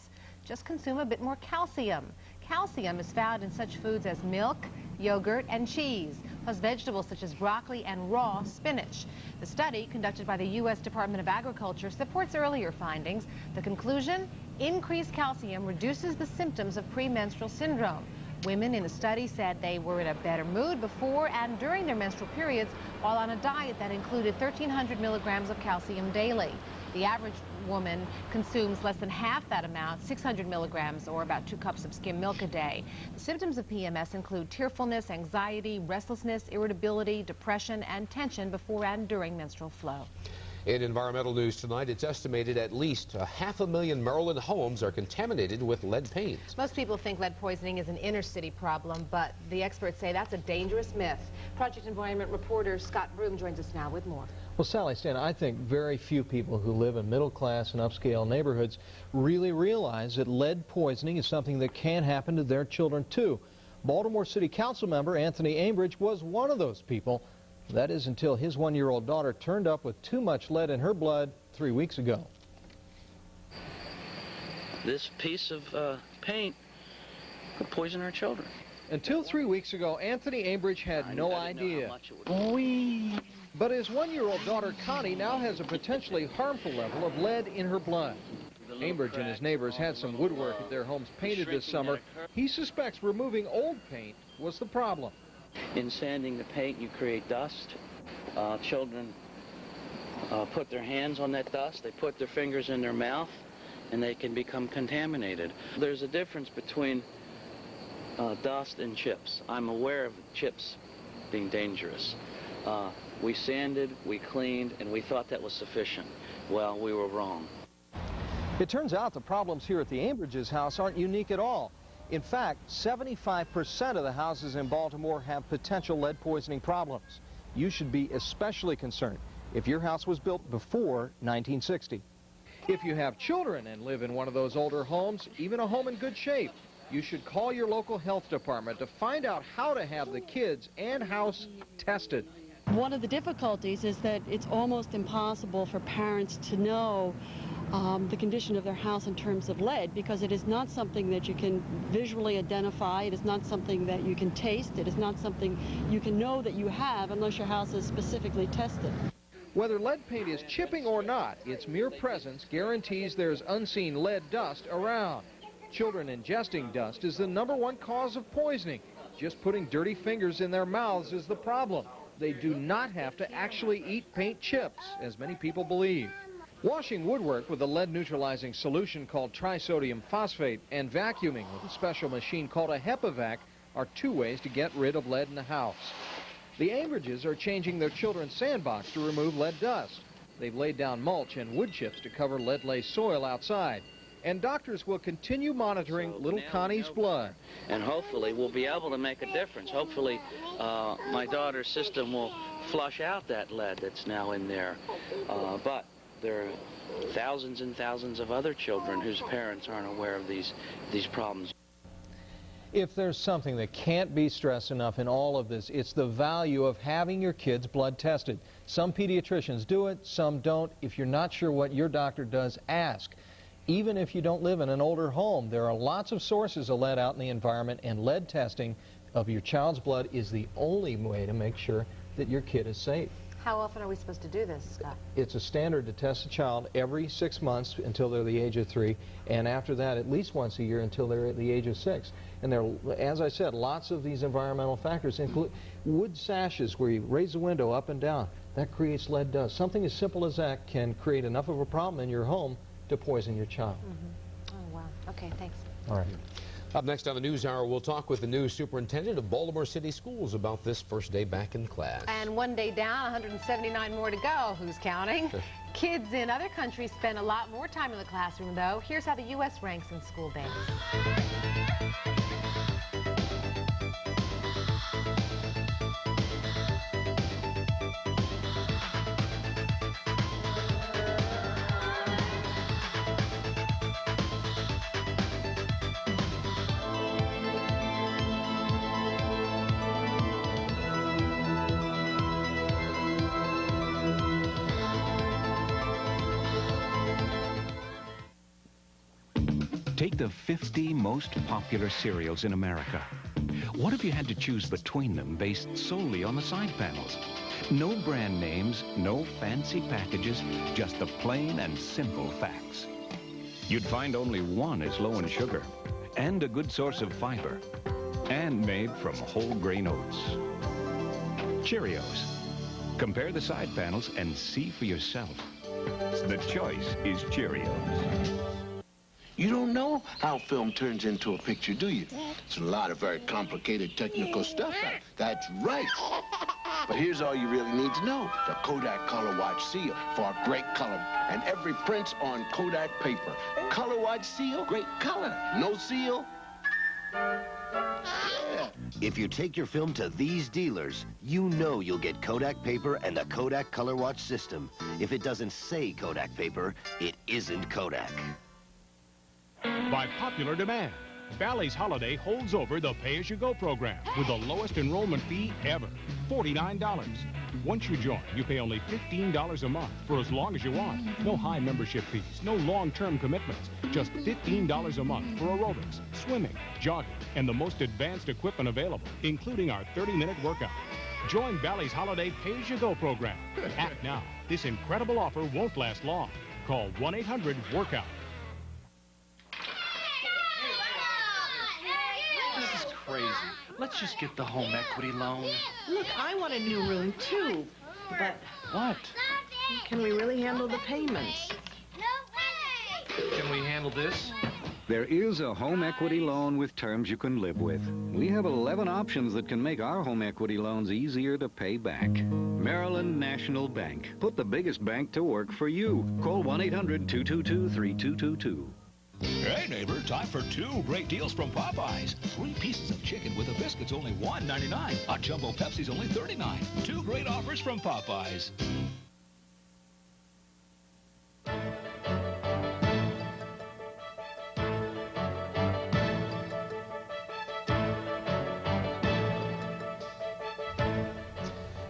Just consume a bit more calcium. Calcium is found in such foods as milk, yogurt, and cheese, plus vegetables such as broccoli and raw spinach. The study, conducted by the U.S. Department of Agriculture, supports earlier findings. The conclusion? Increased calcium reduces the symptoms of premenstrual syndrome. Women in the study said they were in a better mood before and during their menstrual periods while on a diet that included 1,300 milligrams of calcium daily. The average woman consumes less than half that amount, 600 milligrams, or about 2 cups of skim milk a day. The symptoms of PMS include tearfulness, anxiety, restlessness, irritability, depression, and tension before and during menstrual flow. In environmental news tonight, it's estimated at least 500,000 Maryland homes are contaminated with lead paint. Most people think lead poisoning is an inner-city problem, but the experts say that's a dangerous myth. Project Environment reporter Scott Broom joins us now with more. Well, Sally Stan, I think very few people who live in middle-class and upscale neighborhoods really realize that lead poisoning is something that can happen to their children, too. Baltimore City Council member Anthony Aimbridge was one of those people. That is until his 1-year-old daughter turned up with too much lead in her blood 3 weeks ago. This piece of paint could poison our children. Until 3 weeks ago, Anthony Aimbridge had no idea. But his 1-year-old daughter Connie now has a potentially harmful level of lead in her blood. Aimbridge and his neighbors had some woodwork at their homes painted this summer. He suspects removing old paint was the problem. In sanding the paint, you create dust. Children put their hands on that dust, they put their fingers in their mouth, and they can become contaminated. There's a difference between dust and chips. I'm aware of chips being dangerous. We sanded, we cleaned, and we thought that was sufficient. Well, we were wrong. It turns out the problems here at the Aimbridges' house aren't unique at all. In fact, 75% of the houses in Baltimore have potential lead poisoning problems. You should be especially concerned if your house was built before 1960. If you have children and live in one of those older homes, even a home in good shape, you should call your local health department to find out how to have the kids and house tested. One of the difficulties is that it's almost impossible for parents to know the condition of their house in terms of lead, because it is not something that you can visually identify. It is not something that you can taste. It is not something you can know that you have unless your house is specifically tested. Whether lead paint is chipping or not, its mere presence guarantees there's unseen lead dust around. Children ingesting dust is the #1 cause of poisoning. Just putting dirty fingers in their mouths is the problem. They do not have to actually eat paint chips, as many people believe. Washing woodwork with a lead-neutralizing solution called trisodium phosphate and vacuuming with a special machine called a HEPA-Vac are 2 ways to get rid of lead in the house. The Aimbridges are changing their children's sandbox to remove lead dust. They've laid down mulch and wood chips to cover lead-laced soil outside. And doctors will continue monitoring little Connie's blood. And hopefully we'll be able to make a difference. Hopefully my daughter's system will flush out that lead that's now in there. But there are thousands and thousands of other children whose parents aren't aware of these problems. If there's something that can't be stressed enough in all of this, it's the value of having your kids' blood tested. Some pediatricians do it, some don't. If you're not sure what your doctor does, ask. Even if you don't live in an older home, there are lots of sources of lead out in the environment, and lead testing of your child's blood is the only way to make sure that your kid is safe. How often are we supposed to do this, Scott? It's a standard to test a child every 6 months until they're the age of 3, and after that at least once a year until they're at the age of 6. And there are, as I said, lots of these environmental factors, include wood sashes where you raise the window up and down. That creates lead dust. Something as simple as that can create enough of a problem in your home to poison your child. Oh, wow. Okay, thanks. All right. Up next on the News Hour, we'll talk with the new superintendent of Baltimore City Schools about this first day back in class. And 1 day down, 179 more to go. Who's counting? Kids in other countries spend a lot more time in the classroom, though. Here's how the U.S. ranks in school days. Take the 50 most popular cereals in America. What if you had to choose between them based solely on the side panels? No brand names, no fancy packages, just the plain and simple facts. You'd find only one is low in sugar and a good source of fiber. and made from whole grain oats. Cheerios. Compare the side panels and see for yourself. The choice is Cheerios. You don't know how film turns into a picture, do you? It's a lot of very complicated technical stuff. That's right. But here's all you really need to know. The Kodak Color Watch seal for great color. And every print's on Kodak paper. Color Watch seal, great color. No seal. If you take your film to these dealers, you know you'll get Kodak paper and the Kodak Color Watch system. If it doesn't say Kodak paper, it isn't Kodak. By popular demand, Bally's Holiday holds over the pay-as-you-go program with the lowest enrollment fee ever, $49. Once you join, you pay only $15 a month for as long as you want. No high membership fees, no long-term commitments. Just $15 a month for aerobics, swimming, jogging, and the most advanced equipment available, including our 30-minute workout. Join Bally's Holiday Pay-as-you-go program. Act now. This incredible offer won't last long. Call 1-800-WORKOUT. This is crazy. Let's just get the home equity loan. Look, I want a new room, too. But... What? Can we really handle the payments? Can we handle this? There is a home equity loan with terms you can live with. We have 11 options that can make our home equity loans easier to pay back. Maryland National Bank. Put the biggest bank to work for you. Call 1-800-222-3222. Hey, neighbor, time for 2 great deals from Popeyes. 3 pieces of chicken with a biscuit's only $1.99. A jumbo Pepsi's only $39. 2 great offers from Popeyes.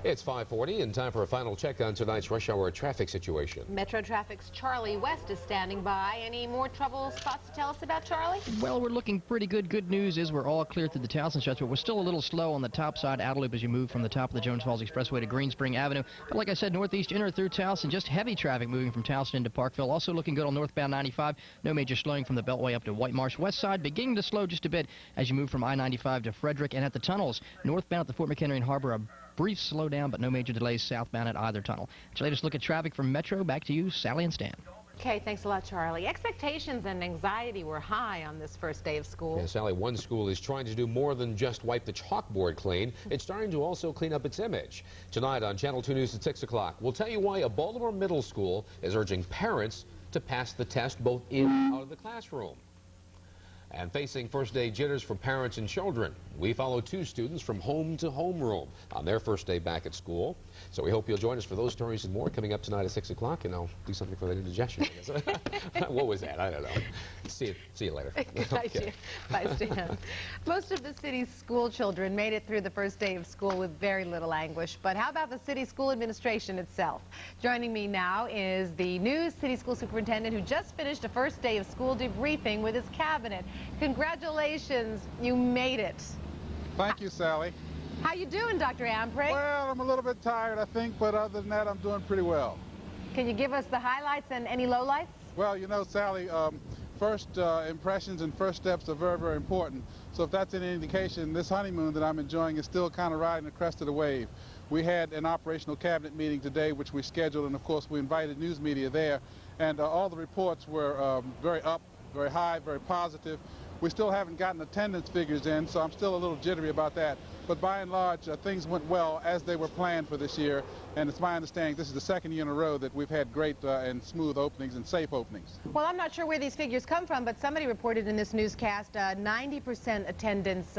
It's 5:40 and time for a final check on tonight's rush hour traffic situation. Metro Traffic's Charlie West is standing by. Any more trouble spots to tell us about, Charlie? Well, we're looking pretty good. Good news is we're all clear through the Towson stretch, but we're still a little slow on the top side outer loop as you move from the top of the Jones Falls Expressway to Green Spring Avenue. But like I said, northeast inner through Towson, just heavy traffic moving from Towson into Parkville. Also looking good on northbound 95. No major slowing from the Beltway up to White Marsh. West side beginning to slow just a bit as you move from I-95 to Frederick. And at the tunnels, northbound at the Fort McHenry and Harbor, a brief slowdown, but no major delays southbound at either tunnel. It's your latest look at traffic from Metro. Back to you, Sally and Stan. Okay, thanks a lot, Charlie. Expectations and anxiety were high on this first day of school. Yeah, Sally, one school is trying to do more than just wipe the chalkboard clean. It's starting to also clean up its image. Tonight on Channel 2 News at 6 o'clock, we'll tell you why a Baltimore middle school is urging parents to pass the test both in and out of the classroom. And facing first day jitters for parents and children, we follow 2 students from home to homeroom on their first day back at school. So we hope you'll join us for those stories and more coming up tonight at 6 o'clock, and I'll do something for that indigestion, I guess. What was that? I don't know. See you later. Okay. Bye, Stan. Most of the city's school children made it through the first day of school with very little anguish. But how about the city school administration itself? Joining me now is the new city school superintendent who just finished a first day of school debriefing with his cabinet. Congratulations, you made it. Thank you, Sally. How you doing, Dr. Ampray? Well, I'm a little bit tired, I think, but other than that, I'm doing pretty well. Can you give us the highlights and any lowlights? Well, you know, Sally, first impressions and first steps are very, very important. So if that's any indication, this honeymoon that I'm enjoying is still kind of riding the crest of the wave. We had an operational cabinet meeting today, which we scheduled, and of course we invited news media there, and all the reports were very high, very positive. We still haven't gotten attendance figures in, so I'm still a little jittery about that. But by and large, things went well as they were planned for this year, and it's my understanding this is the second year in a row that we've had great and smooth openings and safe openings. Well, I'm not sure where these figures come from, but somebody reported in this newscast 90% attendance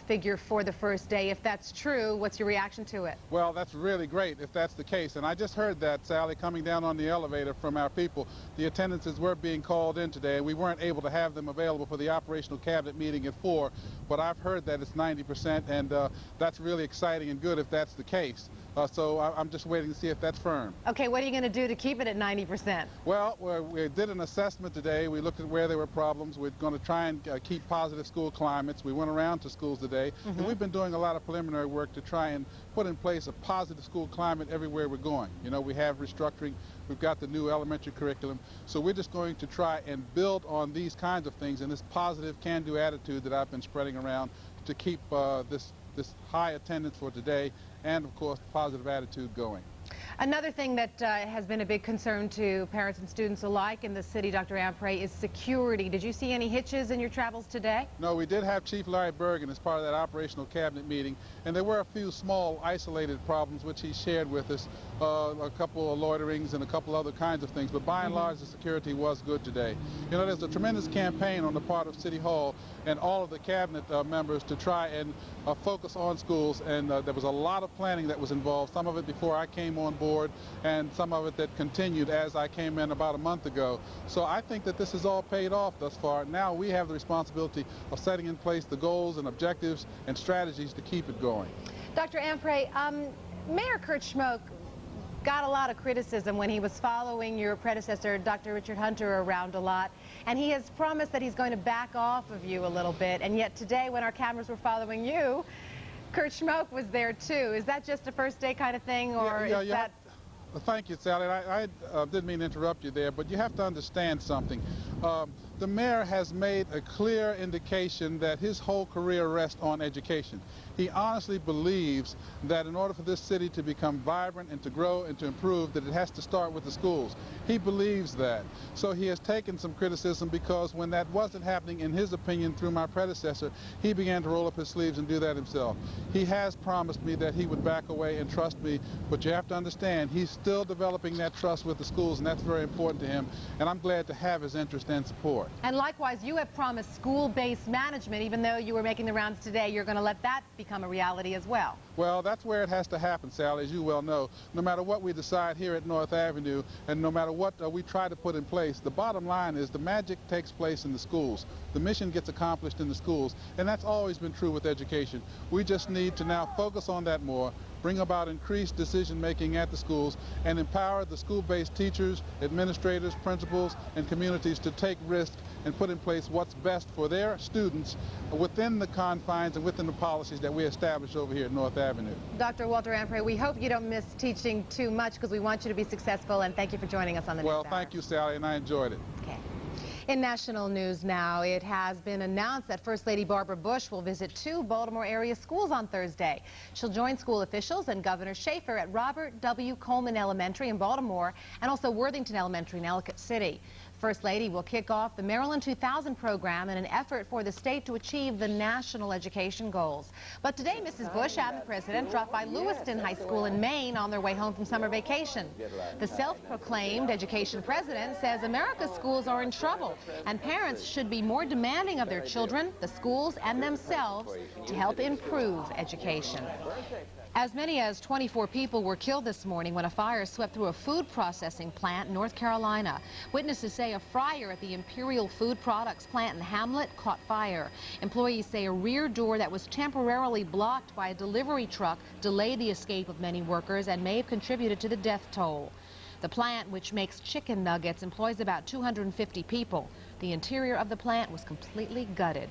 figure for the first day. If that's true, what's your reaction to it? Well, that's really great if that's the case. And I just heard that, Sally, coming down on the elevator from our people. The attendances were being called in today, and we weren't able to have them available for the operational cabinet meeting at 4. But I've heard that it's 90%, and that's really exciting and good if that's the case. So I'm just waiting to see if that's firm. Okay, what are you going to do to keep it at 90%? Well, we did an assessment today. We looked at where there were problems. We're going to try and keep positive school climates. We went around to schools today, and we've been doing a lot of preliminary work to try and put in place a positive school climate everywhere we're going. You know, we have restructuring. We've got the new elementary curriculum. So we're just going to try and build on these kinds of things and this positive can-do attitude that I've been spreading around to keep this high attendance for today and, of course, positive attitude going. Another thing that has been a big concern to parents and students alike in the city, Dr. Ampre, is security. Did you see any hitches in your travels today? No, we did have Chief Larry Bergen as part of that operational cabinet meeting, and there were a few small isolated problems which he shared with us, a couple of loiterings and a couple other kinds of things, but by and large the security was good today. You know, there's a tremendous campaign on the part of City Hall and all of the cabinet members to try and focus on schools, and there was a lot of planning that was involved, some of it before I came on board and some of it that continued as I came in about a month ago. So I think that this has all paid off thus far. Now we have the responsibility of setting in place the goals and objectives and strategies to keep it going. Dr. Ampre, Mayor Kurt Schmoke got a lot of criticism when he was following your predecessor, Dr. Richard Hunter, around a lot, and he has promised that he's going to back off of you a little bit, and yet today when our cameras were following you, Kurt Schmoke was there too. Is that just a first day kind of thing, or is that... Thank you, Sally. I didn't mean to interrupt you there, but you have to understand something. The mayor has made a clear indication that his whole career rests on education. He honestly believes that in order for this city to become vibrant and to grow and to improve, that it has to start with the schools. He believes that. So he has taken some criticism because when that wasn't happening, in his opinion, through my predecessor, he began to roll up his sleeves and do that himself. He has promised me that he would back away and trust me, but you have to understand, he's still developing that trust with the schools, and that's very important to him, and I'm glad to have his interest and support. And likewise, you have promised school-based management. Even though you were making the rounds today, you're going to let that become a reality as well. Well, that's where it has to happen, Sally, as you well know. No matter what we decide here at North Avenue, and no matter what we try to put in place, the bottom line is the magic takes place in the schools. The mission gets accomplished in the schools, and that's always been true with education. We just need to now focus on that more, bring about increased decision-making at the schools, and empower the school-based teachers, administrators, principals, and communities to take risks and put in place what's best for their students within the confines and within the policies that we establish over here at North Avenue. Dr. Walter Ampre, we hope you don't miss teaching too much because we want you to be successful, and thank you for joining us on the News Hour. Well, thank you, Sally, and I enjoyed it. Okay. In national news now, it has been announced that First Lady Barbara Bush will visit 2 Baltimore area schools on Thursday. She'll join school officials and Governor Schaefer at Robert W. Coleman Elementary in Baltimore and also Worthington Elementary in Ellicott City. First Lady will kick off the Maryland 2000 program in an effort for the state to achieve the national education goals. But today, Mrs. Bush and the President dropped by Lewiston High School in Maine on their way home from summer vacation. The self-proclaimed education president says America's schools are in trouble and parents should be more demanding of their children, the schools, and themselves to help improve education. As many as 24 people were killed this morning when a fire swept through a food processing plant in North Carolina. Witnesses say a fryer at the Imperial Food Products plant in Hamlet caught fire. Employees say a rear door that was temporarily blocked by a delivery truck delayed the escape of many workers and may have contributed to the death toll. The plant, which makes chicken nuggets, employs about 250 people. The interior of the plant was completely gutted.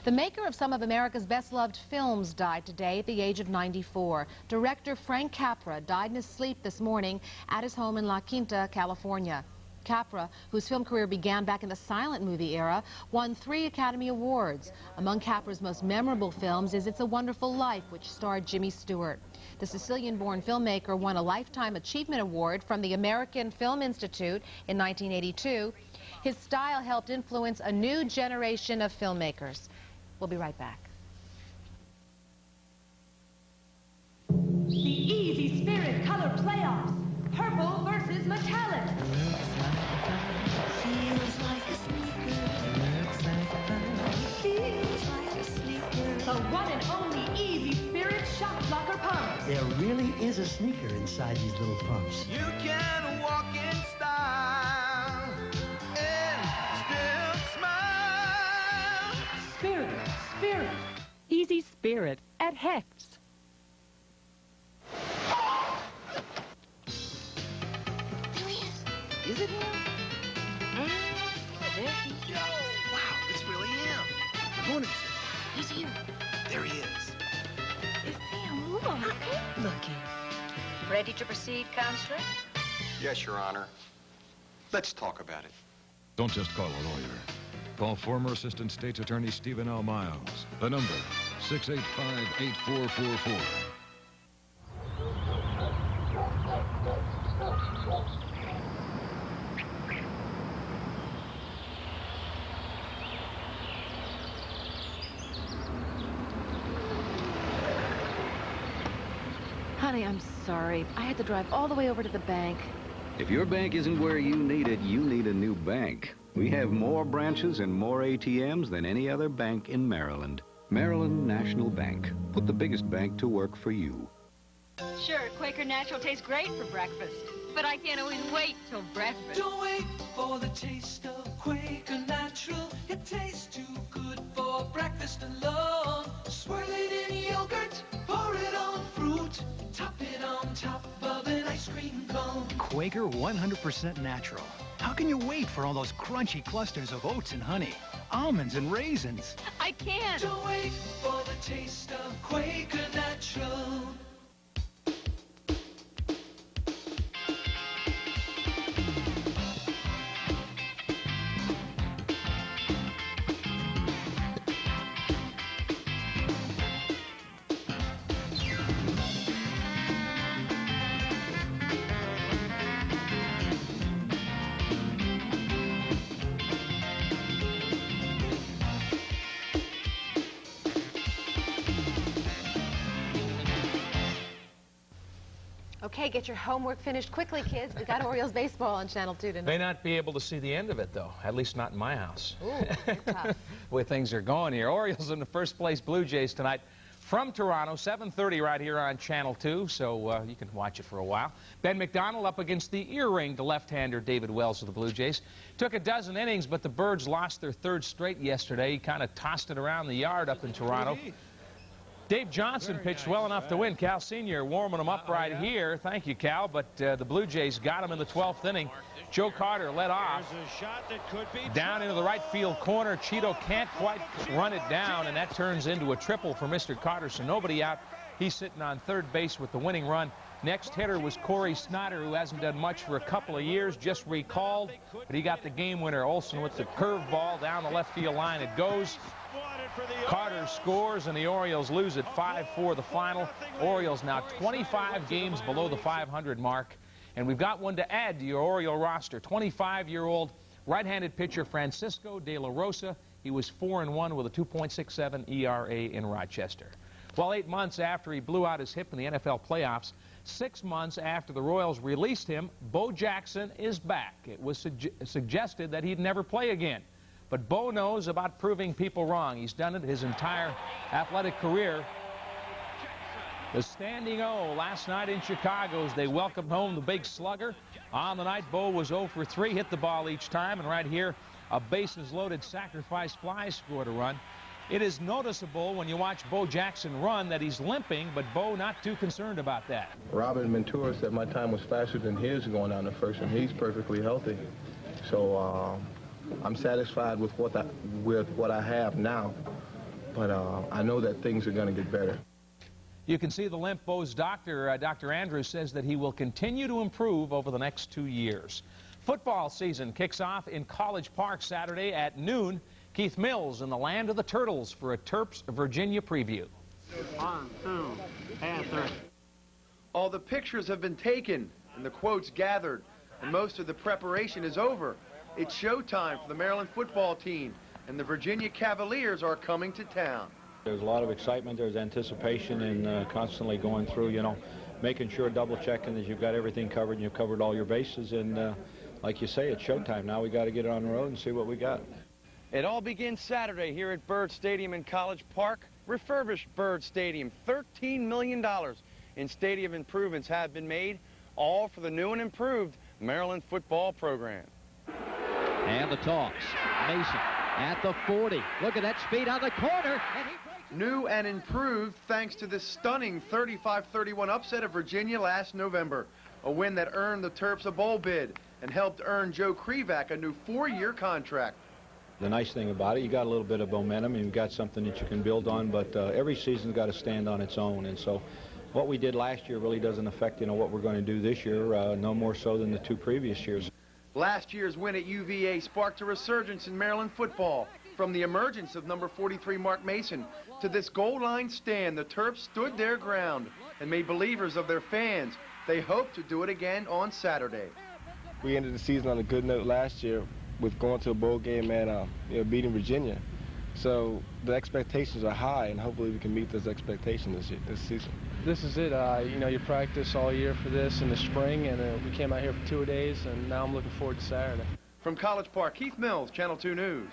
The maker of some of America's best-loved films died today at the age of 94. Director Frank Capra died in his sleep this morning at his home in La Quinta, California. Capra, whose film career began back in the silent movie era, won 3 Academy Awards. Among Capra's most memorable films is It's a Wonderful Life, which starred Jimmy Stewart. The Sicilian-born filmmaker won a Lifetime Achievement Award from the American Film Institute in 1982. His style helped influence a new generation of filmmakers. We'll be right back. The Easy Spirit Color Playoffs. Purple versus metallic. Feels like a sneaker. Looks like fun. Feels like a sneaker. The one and only Easy Spirit Shock Blocker Pumps. There really is a sneaker inside these little pumps. You can walk in style and still smile. Spirit. Easy Spirit at Hecht's. Is it him? There he is. Wow, it's really him. Who is it? He's here. There he is. It's him. Look. Good looking. Ready to proceed, Counselor? Yes, Your Honor. Let's talk about it. Don't just call a lawyer. Call former Assistant State's Attorney Stephen L. Miles. The number, 685-8444. Honey, I'm sorry. I had to drive all the way over to the bank. If your bank isn't where you need it, you need a new bank. We have more branches and more ATMs than any other bank in Maryland. Maryland National Bank. Put the biggest bank to work for you. Sure, Quaker Natural tastes great for breakfast, but I can't always wait till breakfast. Don't wait for the taste of Quaker Natural. It tastes too good for breakfast alone. Swirl it in yogurt, pour it on fruit, top it on top of an ice cream cone. Quaker 100% natural. How can you wait for all those crunchy clusters of oats and honey, almonds and raisins? I can't. Don't wait for the taste of Quaker Natural. Okay, get your homework finished quickly, kids. We got Orioles baseball on Channel 2 tonight. May not be able to see the end of it, though. At least not in my house. Ooh, tough. The way things are going here. Orioles in the first place Blue Jays tonight from Toronto, 7:30 right here on Channel 2, so you can watch it for a while. Ben McDonald up against the earringed left-hander David Wells of the Blue Jays. Took a dozen innings, but the Birds lost their third straight yesterday. He kind of tossed it around the yard up in Toronto. Dave Johnson pitched well enough to win. Cal Sr. warming him up right here. Thank you, Cal. But the Blue Jays got him in the 12th inning. Joe Carter led off. Down into the right field corner. Cheeto can't quite run it down, and that turns into a triple for Mr. Carter. So nobody out. He's sitting on third base with the winning run. Next hitter was Corey Snyder, who hasn't done much for a couple of years, just recalled. But he got the game winner. Olsen with the curveball down the left field line. It goes. Carter scores, and the Orioles lose it 5-4 the final. Orioles now 25 games below the 500 mark. And we've got one to add to your Oriole roster. 25-year-old right-handed pitcher Francisco De La Rosa. He was 4-1 with a 2.67 ERA in Rochester. Well, 8 months after he blew out his hip in the NFL playoffs, 6 months after the Royals released him, Bo Jackson is back. It was suggested that he'd never play again. But Bo knows about proving people wrong. He's done it his entire athletic career. The standing O last night in Chicago as they welcomed home the big slugger. On the night, Bo was 0 for 3, hit the ball each time, and right here, a bases-loaded sacrifice fly scored a run. It is noticeable when you watch Bo Jackson run that he's limping, but Bo not too concerned about that. Robert Ventura said my time was faster than his going down the first, and he's perfectly healthy. So I'm satisfied with what I have now, but I know that things are going to get better. You can see the limp. Bo's doctor, Dr. Andrews, says that he will continue to improve over the next 2 years. Football season kicks off in College Park Saturday at noon. Keith Mills in the land of the Turtles for a Terps Virginia preview. 1, 2, and 3. All the pictures have been taken and the quotes gathered, and most of the preparation is over. It's showtime for the Maryland football team, and the Virginia Cavaliers are coming to town. There's a lot of excitement, there's anticipation, and constantly going through, you know, making sure, double-checking that you've got everything covered and you've covered all your bases, and like you say, it's showtime. Now we got to get it on the road and see what we got. It all begins Saturday here at Byrd Stadium in College Park. Refurbished Byrd Stadium. $13 million in stadium improvements have been made, all for the new and improved Maryland football program. And the toss. Mason at the 40. Look at that speed on the corner. And he new and improved thanks to the stunning 35-31 upset of Virginia last November. A win that earned the Terps a bowl bid. and helped earn Joe Krivak a new 4-year contract. The nice thing about it, you got a little bit of momentum and you've got something that you can build on, but every season's got to stand on its own. And so what we did last year really doesn't affect, what we're going to do this year, no more so than the 2 previous years. Last year's win at UVA sparked a resurgence in Maryland football. From the emergence of number 43 Mark Mason to this goal line stand, the Terps stood their ground and made believers of their fans. They hope to do it again on Saturday. We ended the season on a good note last year with going to a bowl game and beating Virginia. So the expectations are high, and hopefully we can meet those expectations this season. This is it. You practice all year for this in the spring, and we came out here for 2 days, and now I'm looking forward to Saturday. From College Park, Keith Mills, Channel 2 News.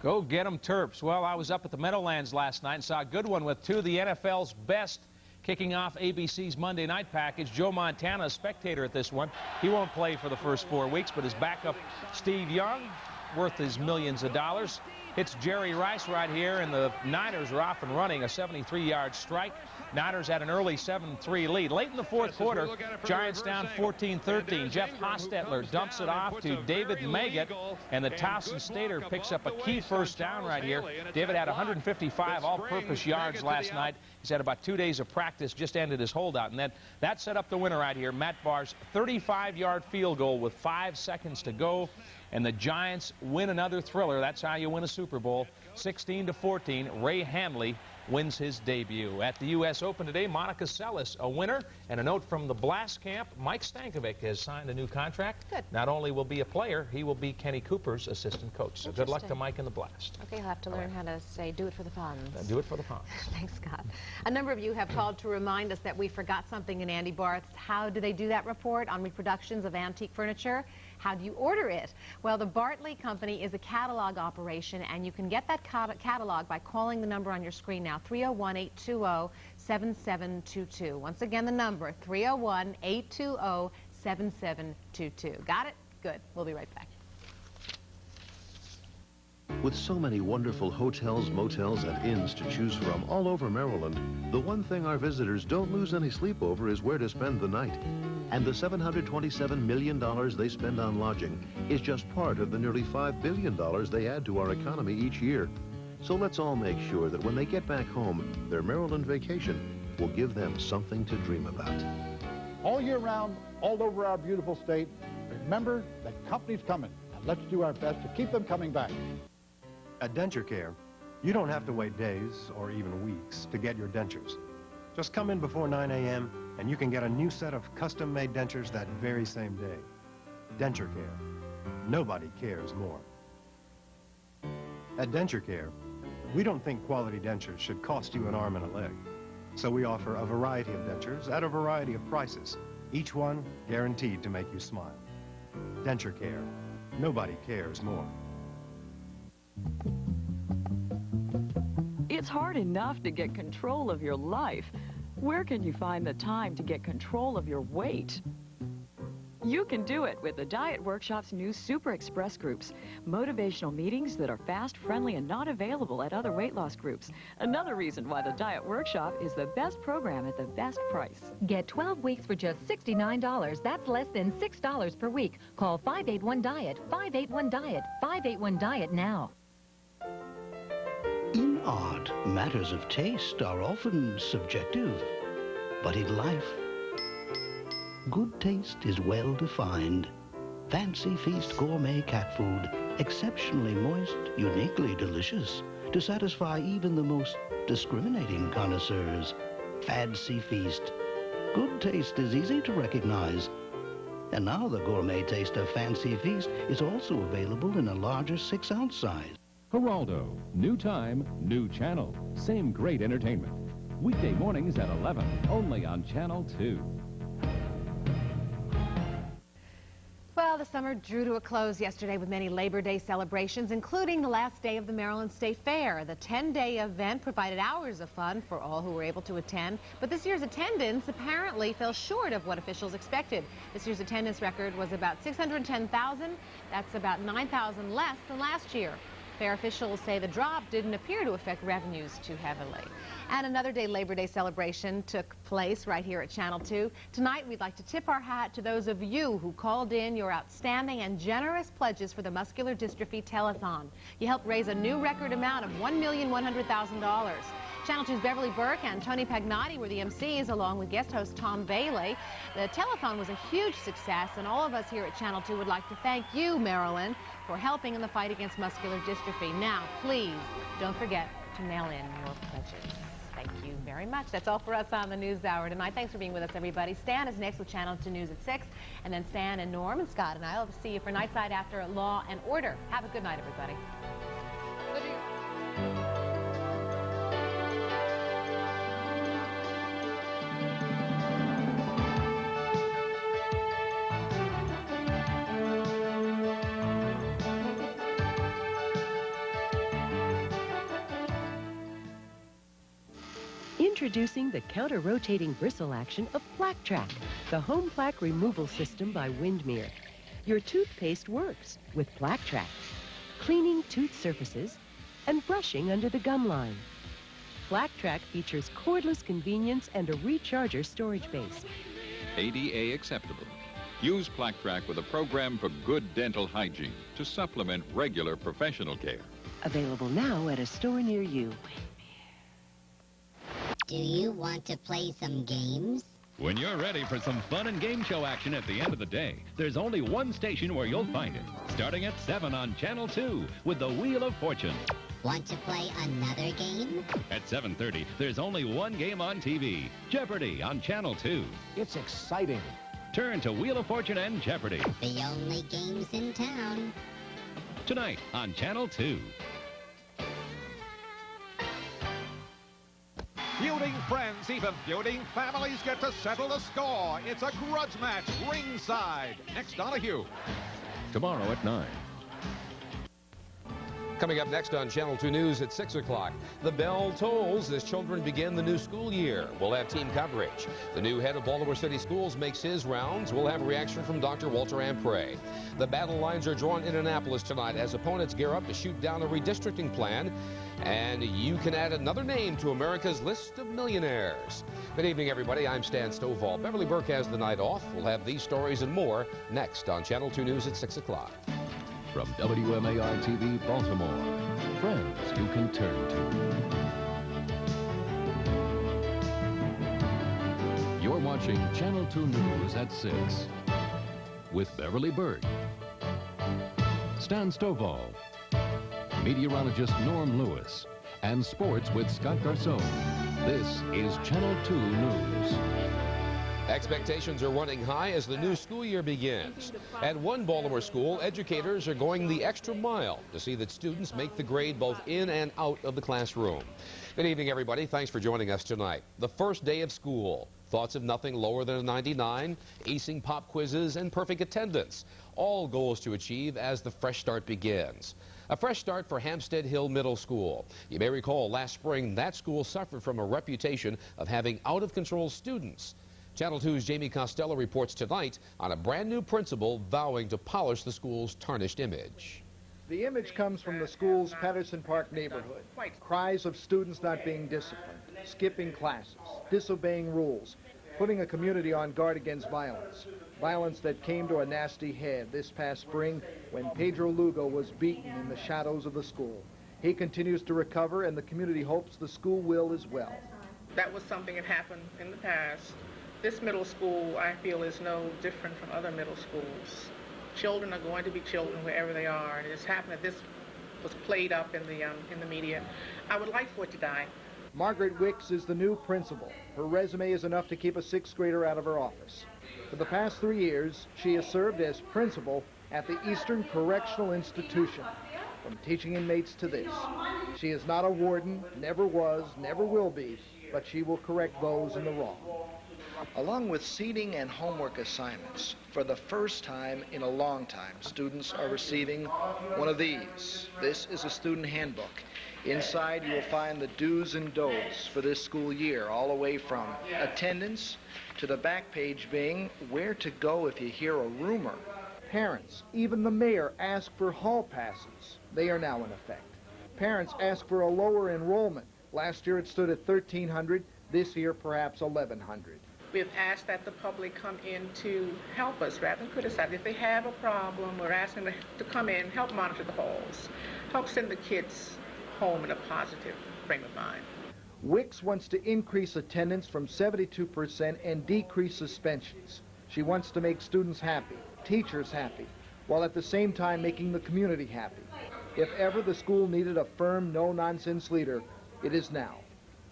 Go get 'em, Terps. Well, I was up at the Meadowlands last night and saw a good one with 2 of the NFL's best kicking off ABC's Monday night package. Joe Montana, a spectator at this one. He won't play for the first 4 weeks, but his backup, Steve Young, worth his millions of dollars. It's Jerry Rice right here, and the Niners are off and running, a 73-yard strike. Niners had an early 7-3 lead. Late in the fourth quarter, Giants down 14-13. Jeff Hostetler dumps it off to David Maggott, and the Towson Stater picks up a key first down right here. David had 155 all-purpose yards last night. He's had about 2 days of practice, just ended his holdout, and that set up the winner right here. Matt Barr's 35-yard field goal with 5 seconds to go. And the Giants win another thriller. That's how you win a Super Bowl. 16-14. Ray Hanley wins his debut. At the U.S. Open today, Monica Seles, a winner. And a note from the Blast camp, Mike Stankovic has signed a new contract. Good. Not only will be a player, he will be Kenny Cooper's assistant coach. So good luck to Mike and the Blast. Okay, you'll have to learn how to say, do it for the funds. Do it for the funds. Thanks, Scott. A number of you have called to remind us that we forgot something in Andy Barth's How Do They Do That report on reproductions of antique furniture. How do you order it? Well, the Bartley Company is a catalog operation, and you can get that catalog by calling the number on your screen now, 301-820-7722. Once again, the number, 301-820-7722. Got it? Good. We'll be right back. With so many wonderful hotels, motels, and inns to choose from all over Maryland, the one thing our visitors don't lose any sleep over is where to spend the night. And the $727 million they spend on lodging is just part of the nearly $5 billion they add to our economy each year. So let's all make sure that when they get back home, their Maryland vacation will give them something to dream about. All year round, all over our beautiful state, remember that company's coming, and let's do our best to keep them coming back. At Denture Care, you don't have to wait days or even weeks to get your dentures. Just come in before 9 a.m. and you can get a new set of custom-made dentures that very same day. Denture Care. Nobody cares more. At Denture Care, we don't think quality dentures should cost you an arm and a leg. So we offer a variety of dentures at a variety of prices, each one guaranteed to make you smile. Denture Care. Nobody cares more. It's hard enough to get control of your life. Where can you find the time to get control of your weight? You can do it with the Diet Workshop's new Super Express groups. Motivational meetings that are fast, friendly, and not available at other weight loss groups. Another reason why the Diet Workshop is the best program at the best price. Get 12 weeks for just $69. That's less than $6 per week. Call 581-DIET, 581-DIET, 581-DIET now. In art, matters of taste are often subjective, but in life, good taste is well defined. Fancy Feast gourmet cat food, exceptionally moist, uniquely delicious, to satisfy even the most discriminating connoisseurs. Fancy Feast. Good taste is easy to recognize. And now the gourmet taste of Fancy Feast is also available in a larger 6-ounce size. Geraldo, new time, new channel, same great entertainment. Weekday mornings at 11, only on Channel 2. Well, the summer drew to a close yesterday with many Labor Day celebrations, including the last day of the Maryland State Fair. The 10-day event provided hours of fun for all who were able to attend, but this year's attendance apparently fell short of what officials expected. This year's attendance record was about 610,000. That's about 9,000 less than last year. Fair officials say the drop didn't appear to affect revenues too heavily. And another Labor Day celebration took place right here at Channel 2. Tonight, we'd like to tip our hat to those of you who called in your outstanding and generous pledges for the Muscular Dystrophy Telethon. You helped raise a new record amount of $1,100,000. Channel 2's Beverly Burke and Tony Pagnotti were the MCs, along with guest host Tom Bailey. The telethon was a huge success, and all of us here at Channel 2 would like to thank you, Marilyn, for helping in the fight against muscular dystrophy. Now, please, don't forget to mail in your pledges. Thank you very much. That's all for us on the News Hour tonight. Thanks for being with us, everybody. Stan is next with Channel 2 News at 6, and then Stan and Norm and Scott and I will see you for Nightside after Law and Order. Have a good night, everybody. Introducing the counter-rotating bristle action of Plaque Track, the home plaque removal system by Windmere. Your toothpaste works with Plaque Track, cleaning tooth surfaces and brushing under the gum line. Plaque Track features cordless convenience and a recharger storage base. ADA acceptable. Use Plaque Track with a program for good dental hygiene to supplement regular professional care. Available now at a store near you. Do you want to play some games? When you're ready for some fun and game show action at the end of the day, there's only one station where you'll find it. Starting at 7 on Channel 2 with the Wheel of Fortune. Want to play another game? At 7:30, there's only one game on TV. Jeopardy on Channel 2. It's exciting. Turn to Wheel of Fortune and Jeopardy. The only games in town. Tonight on Channel 2. Feuding friends, even feuding families get to settle the score. It's a grudge match ringside. Next, Donahue. Tomorrow at 9. Coming up next on Channel 2 News at 6 o'clock, the bell tolls as children begin the new school year. We'll have team coverage. The new head of Baltimore City Schools makes his rounds. We'll have a reaction from Dr. Walter Ampre. The battle lines are drawn in Annapolis tonight as opponents gear up to shoot down a redistricting plan. And you can add another name to America's list of millionaires. Good evening, everybody. I'm Stan Stovall. Beverly Burke has the night off. We'll have these stories and more next on Channel 2 News at 6 o'clock. From WMAR-TV Baltimore, friends you can turn to. You're watching Channel 2 News at 6 with Beverly Burke, Stan Stovall, meteorologist Norm Lewis, and sports with Scott Garceau. This is Channel 2 News. Expectations are running high as the new school year begins. At one Baltimore school, educators are going the extra mile to see that students make the grade both in and out of the classroom. Good evening, everybody. Thanks for joining us tonight. The first day of school. Thoughts of nothing lower than a 99, acing pop quizzes, and perfect attendance. All goals to achieve as the fresh start begins. A fresh start for Hampstead Hill Middle School. You may recall last spring that school suffered from a reputation of having out-of-control students. Channel 2's Jamie Costello reports tonight on a brand new principal vowing to polish the school's tarnished image. The image comes from the school's Patterson Park neighborhood. Cries of students not being disciplined, skipping classes, disobeying rules, putting a community on guard against violence. Violence that came to a nasty head this past spring when Pedro Lugo was beaten in the shadows of the school. He continues to recover, and the community hopes the school will as well. That was something that happened in the past. This middle school, I feel, is no different from other middle schools. Children are going to be children wherever they are, and it has happened that this was played up in the media. I would like for it to die. Margaret Wicks is the new principal. Her resume is enough to keep a sixth grader out of her office. For the past 3 years, she has served as principal at the Eastern Correctional Institution, from teaching inmates to this. She is not a warden, never was, never will be, but she will correct those in the wrong. Along with seating and homework assignments, for the first time in a long time, students are receiving one of these. This is a student handbook. Inside, you will find the do's and don'ts for this school year, all the way from attendance to the back page being where to go if you hear a rumor. Parents, even the mayor, ask for hall passes. They are now in effect. Parents ask for a lower enrollment. Last year it stood at 1,300. This year, perhaps 1,100. We've asked that the public come in to help us rather than criticize. If they have a problem, we're asking them to come in, help monitor the halls, help send the kids home in a positive frame of mind. Wicks wants to increase attendance from 72% and decrease suspensions. She wants to make students happy, teachers happy, while at the same time making the community happy. If ever the school needed a firm, no-nonsense leader, it is now.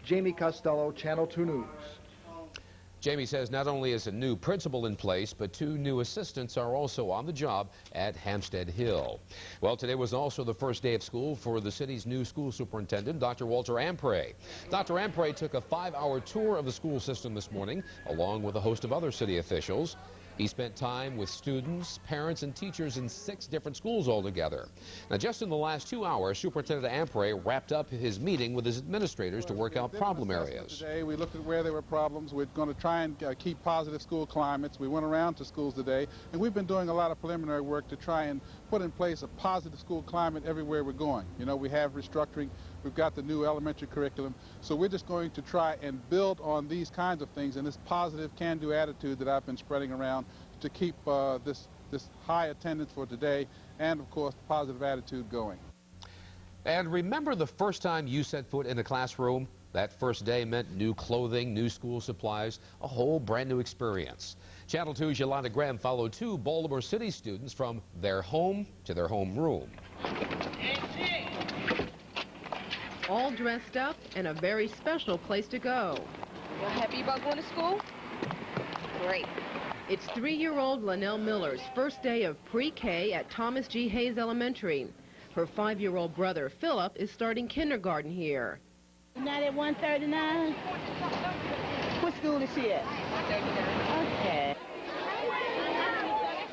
Jamie Costello, Channel 2 News. Jamie says not only is a new principal in place, but 2 new assistants are also on the job at Hampstead Hill. Well, today was also the first day of school for the city's new school superintendent, Dr. Walter Ampray. Dr. Ampray took a 5-hour tour of the school system this morning, along with a host of other city officials. He spent time with students, parents, and teachers in 6 different schools altogether. Now, just in the last 2 hours, Superintendent Ampray wrapped up his meeting with his administrators to work out problem areas. Today, we looked at where there were problems. We're going to try and keep positive school climates. We went around to schools today, and we've been doing a lot of preliminary work to try and put in place a positive school climate everywhere we're going. You know, we have restructuring. We've got the new elementary curriculum. So we're just going to try and build on these kinds of things and this positive can-do attitude that I've been spreading around to keep this high attendance for today and, of course, the positive attitude going. And remember the first time you set foot in a classroom? That first day meant new clothing, new school supplies, a whole brand new experience. Channel 2's Yolanda Graham followed 2 Baltimore City students from their home to their home room. All dressed up and a very special place to go. You happy about going to school? Great. It's 3-year-old Linnell Miller's first day of pre-K at Thomas G. Hayes Elementary. Her 5-year-old brother, Philip, is starting kindergarten here. Not at 139? What school is she at? 139. Okay.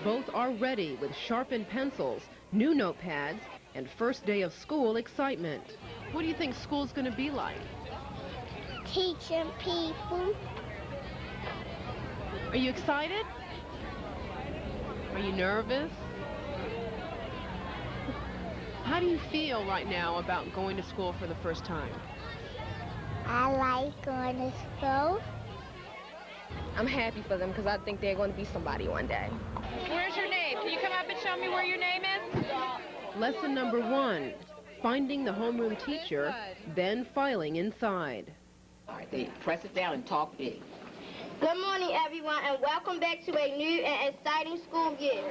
Both are ready with sharpened pencils, new notepads, and first day of school excitement. What do you think school's going to be like? Teaching people. Are you excited? Are you nervous? How do you feel right now about going to school for the first time? I like going to school. I'm happy for them because I think they're going to be somebody one day. Where's your name? Can you come up and show me where your name is? Lesson number 1, finding the homeroom teacher, then filing inside. All right, they press it down and talk big. Good morning, everyone, and welcome back to a new and exciting school year.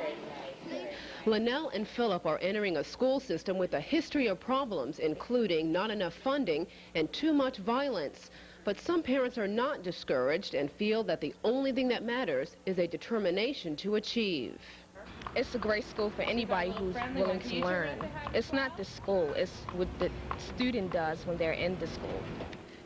Linnell and Philip are entering a school system with a history of problems, including not enough funding and too much violence. But some parents are not discouraged and feel that the only thing that matters is a determination to achieve. It's a great school for anybody who's willing to learn. It's not the school, it's what the student does when they're in the school.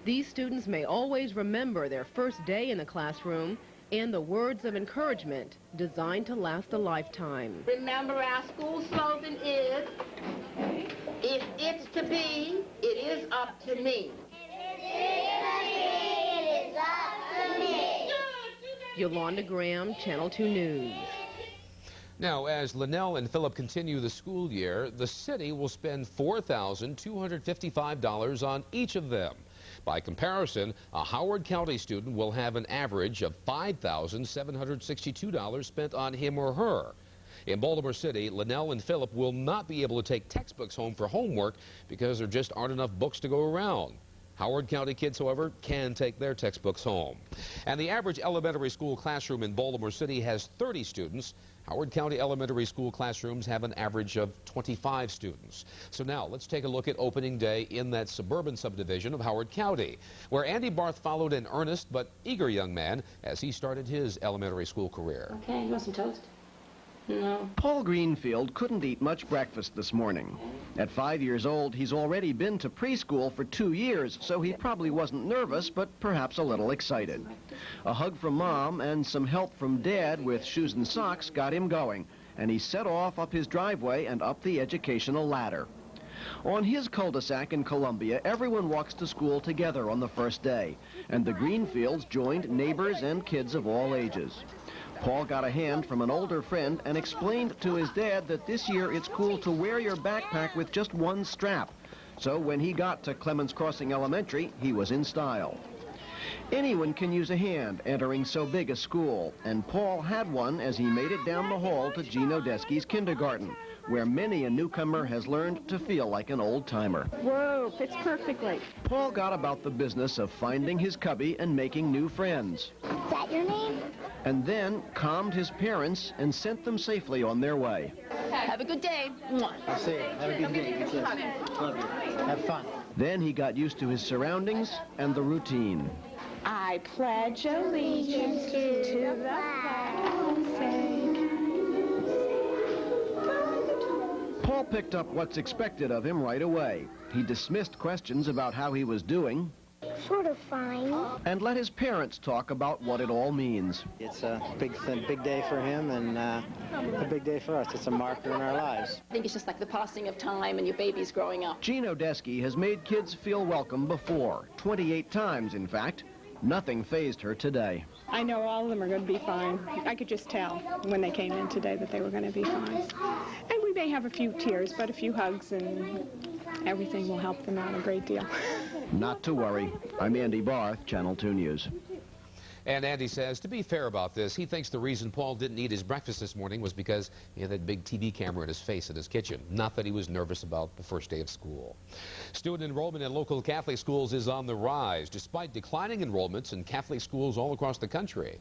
These students may always remember their first day in the classroom and the words of encouragement designed to last a lifetime. Remember, our school slogan is, if it's to be, it is up to me. It is up to me. Yolanda Graham, Channel 2 News. Now, as Linnell and Philip continue the school year, the city will spend $4,255 on each of them. By comparison, a Howard County student will have an average of $5,762 spent on him or her. In Baltimore City, Linnell and Philip will not be able to take textbooks home for homework because there just aren't enough books to go around. Howard County kids, however, can take their textbooks home. And the average elementary school classroom in Baltimore City has 30 students. Howard County elementary school classrooms have an average of 25 students. So now let's take a look at opening day in that suburban subdivision of Howard County, where Andy Barth followed an earnest but eager young man as he started his elementary school career. Okay, you want some toast? No. Paul Greenfield couldn't eat much breakfast this morning. At 5 years old, he's already been to preschool for 2 years, so he probably wasn't nervous, but perhaps a little excited. A hug from Mom and some help from Dad with shoes and socks got him going, and he set off up his driveway and up the educational ladder. On his cul-de-sac in Columbia, everyone walks to school together on the first day, and the Greenfields joined neighbors and kids of all ages. Paul got a hand from an older friend and explained to his dad that this year it's cool to wear your backpack with just one strap. So when he got to Clemens Crossing Elementary, he was in style. Anyone can use a hand entering so big a school, and Paul had one as he made it down the hall to Gino Desky's kindergarten, where many a newcomer has learned to feel like an old-timer. Whoa, fits perfectly. Paul got about the business of finding his cubby and making new friends. Is that your name? And then calmed his parents and sent them safely on their way. Have a good day. I'll see you. Have a good day. Love you. Have fun. Then he got used to his surroundings and the routine. I pledge allegiance to the flag. Paul picked up what's expected of him right away. He dismissed questions about how he was doing. Sort of fine. And let his parents talk about what it all means. It's a big day for him and a big day for us. It's a marker in our lives. I think it's just like the passing of time and your baby's growing up. Gino Desky has made kids feel welcome before, 28 times in fact. Nothing fazed her today. I know all of them are going to be fine. I could just tell when they came in today that they were going to be fine. And we may have a few tears, but a few hugs, and everything will help them out a great deal. Not to worry. I'm Andy Barth, Channel 2 News. And Andy says, to be fair about this, he thinks the reason Paul didn't eat his breakfast this morning was because he had that big TV camera in his face in his kitchen. Not that he was nervous about the first day of school. Student enrollment in local Catholic schools is on the rise, despite declining enrollments in Catholic schools all across the country.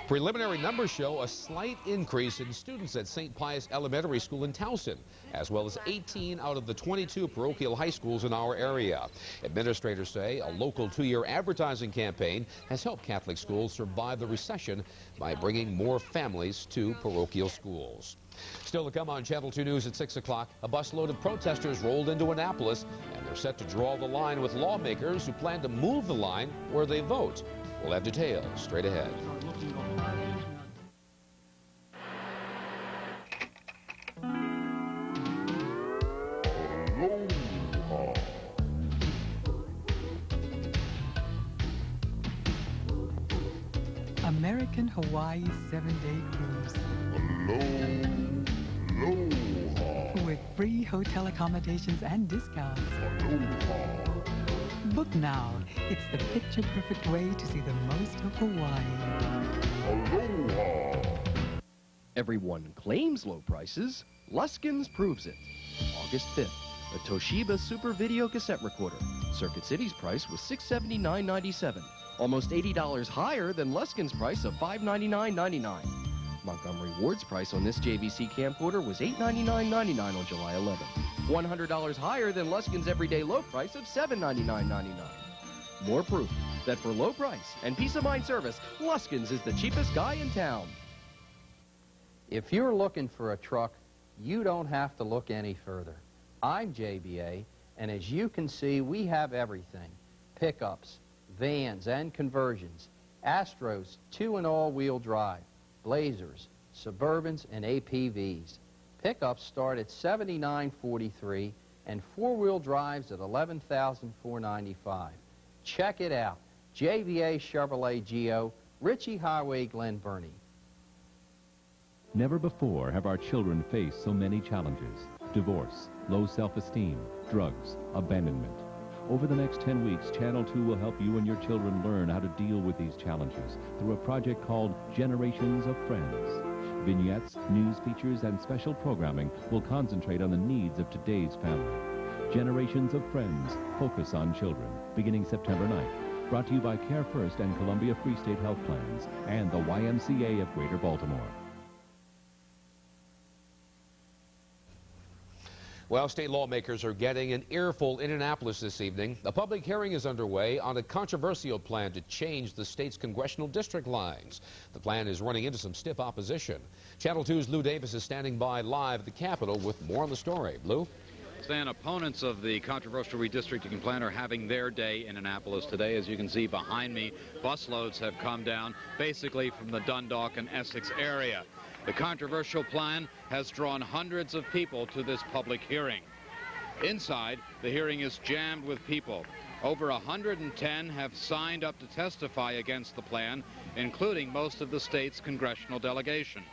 Preliminary numbers show a slight increase in students at St. Pius Elementary School in Towson, as well as 18 out of the 22 parochial high schools in our area. Administrators say a local 2-year advertising campaign has helped Catholic schools survive the recession by bringing more families to parochial schools. Still to come on Channel 2 News at 6 o'clock, a busload of protesters rolled into Annapolis, and they're set to draw the line with lawmakers who plan to move the line where they vote. We'll have details straight ahead. American Hawaii 7-day cruise. Aloha. With free hotel accommodations and discounts. Aloha. Book now. It's the picture-perfect way to see the most of Hawaii. Aloha. Everyone claims low prices. Luskin's proves it. August 5th, a Toshiba Super Video Cassette Recorder. Circuit City's price was $679.97. Almost $80 higher than Luskin's price of $599.99. Montgomery Ward's price on this JVC camcorder was $899.99 on July 11th. $100 higher than Luskin's everyday low price of $799.99. More proof that for low price and peace of mind service, Luskin's is the cheapest guy in town. If you're looking for a truck, you don't have to look any further. I'm JBA, and as you can see, we have everything. Pickups, vans and conversions, Astros 2- and all-wheel drive, Blazers, Suburbans, and APVs. Pickups start at $79.43 and four-wheel drives at $11,495. Check it out. JVA Chevrolet Geo, Ritchie Highway, Glen Burnie. Never before have our children faced so many challenges. Divorce, low self-esteem, drugs, abandonment. Over the next 10 weeks, Channel 2 will help you and your children learn how to deal with these challenges through a project called Generations of Friends. Vignettes, news features, and special programming will concentrate on the needs of today's family. Generations of Friends, focus on children, beginning September 9th. Brought to you by Care First and Columbia Free State Health Plans and the YMCA of Greater Baltimore. Well, state lawmakers are getting an earful in Annapolis this evening. A public hearing is underway on a controversial plan to change the state's congressional district lines. The plan is running into some stiff opposition. Channel 2's Lou Davis is standing by live at the Capitol with more on the story. Lou? Stan, opponents of the controversial redistricting plan are having their day in Annapolis today. As you can see behind me, busloads have come down basically from the Dundalk and Essex area. The controversial plan has drawn hundreds of people to this public hearing. Inside, the hearing is jammed with people. Over 110 have signed up to testify against the plan, including most of the state's congressional delegation.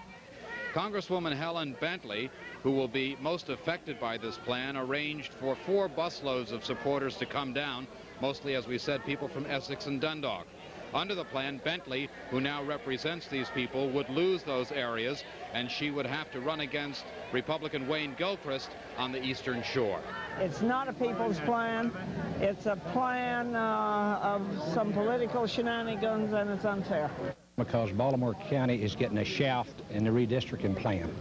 Congresswoman Helen Bentley, who will be most affected by this plan, arranged for 4 busloads of supporters to come down, mostly, as we said, people from Essex and Dundalk. Under the plan, Bentley, who now represents these people, would lose those areas, and she would have to run against Republican Wayne Gilchrist on the Eastern Shore. It's not a people's plan. It's a plan of some political shenanigans, and it's unfair. Because Baltimore County is getting a shaft in the redistricting plan.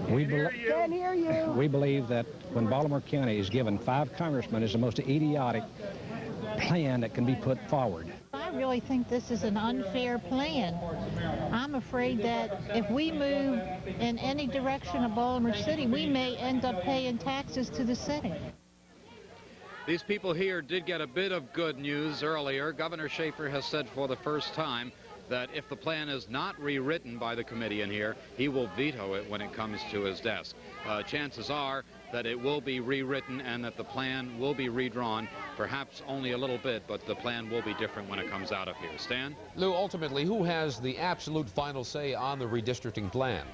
Can't hear you. We believe that when Baltimore County is given 5 congressmen is the most idiotic plan that can be put forward. I really think this is an unfair plan. I'm afraid that if we move in any direction of Baltimore City, we may end up paying taxes to the city. These people here did get a bit of good news earlier. Governor Schaefer has said for the first time that if the plan is not rewritten by the committee in here, he will veto it when it comes to his desk. Chances are that it will be rewritten and that the plan will be redrawn, perhaps only a little bit, but the plan will be different when it comes out of here. Stan? Lou, ultimately, who has the absolute final say on the redistricting plan?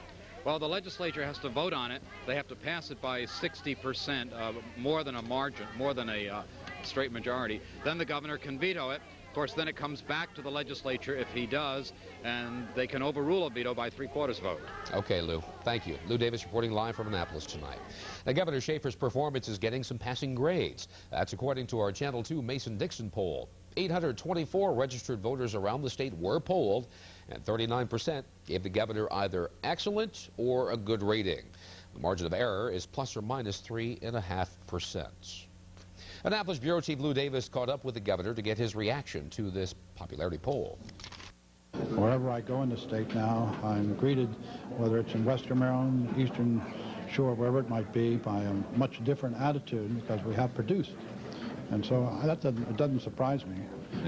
Well, the legislature has to vote on it. They have to pass it by 60%, more than a margin, more than a straight majority. Then the governor can veto it. Of course, then it comes back to the legislature if he does, and they can overrule a veto by 3/4 vote. Okay, Lou. Thank you. Lou Davis reporting live from Annapolis tonight. Now, Governor Schaefer's performance is getting some passing grades. That's according to our Channel 2 Mason-Dixon poll. 824 registered voters around the state were polled, and 39% gave the governor either excellent or a good rating. The margin of error is plus or minus 3.5%. Annapolis Bureau Chief Lou Davis caught up with the governor to get his reaction to this popularity poll. Wherever I go in the state now, I'm greeted, whether it's in Western Maryland, Eastern Shore, wherever it might be, by a much different attitude because we have produced. And so it doesn't surprise me.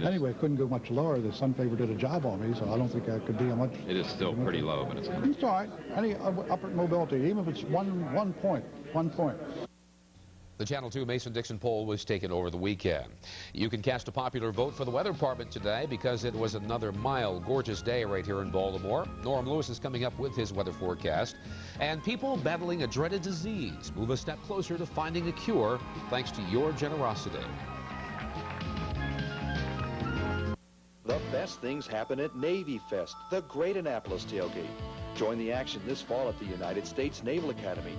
Anyway, it couldn't go much lower. The Sun Paper did a job on me, so I don't think that could be a much... It is still pretty low, but it's... It's all right. Any upward mobility, even if it's one point. The Channel 2 Mason-Dixon poll was taken over the weekend. You can cast a popular vote for the weather department today because it was another mild, gorgeous day right here in Baltimore. Norm Lewis is coming up with his weather forecast. And people battling a dreaded disease move a step closer to finding a cure thanks to your generosity. The best things happen at Navy Fest, the great Annapolis tailgate. Join the action this fall at the United States Naval Academy.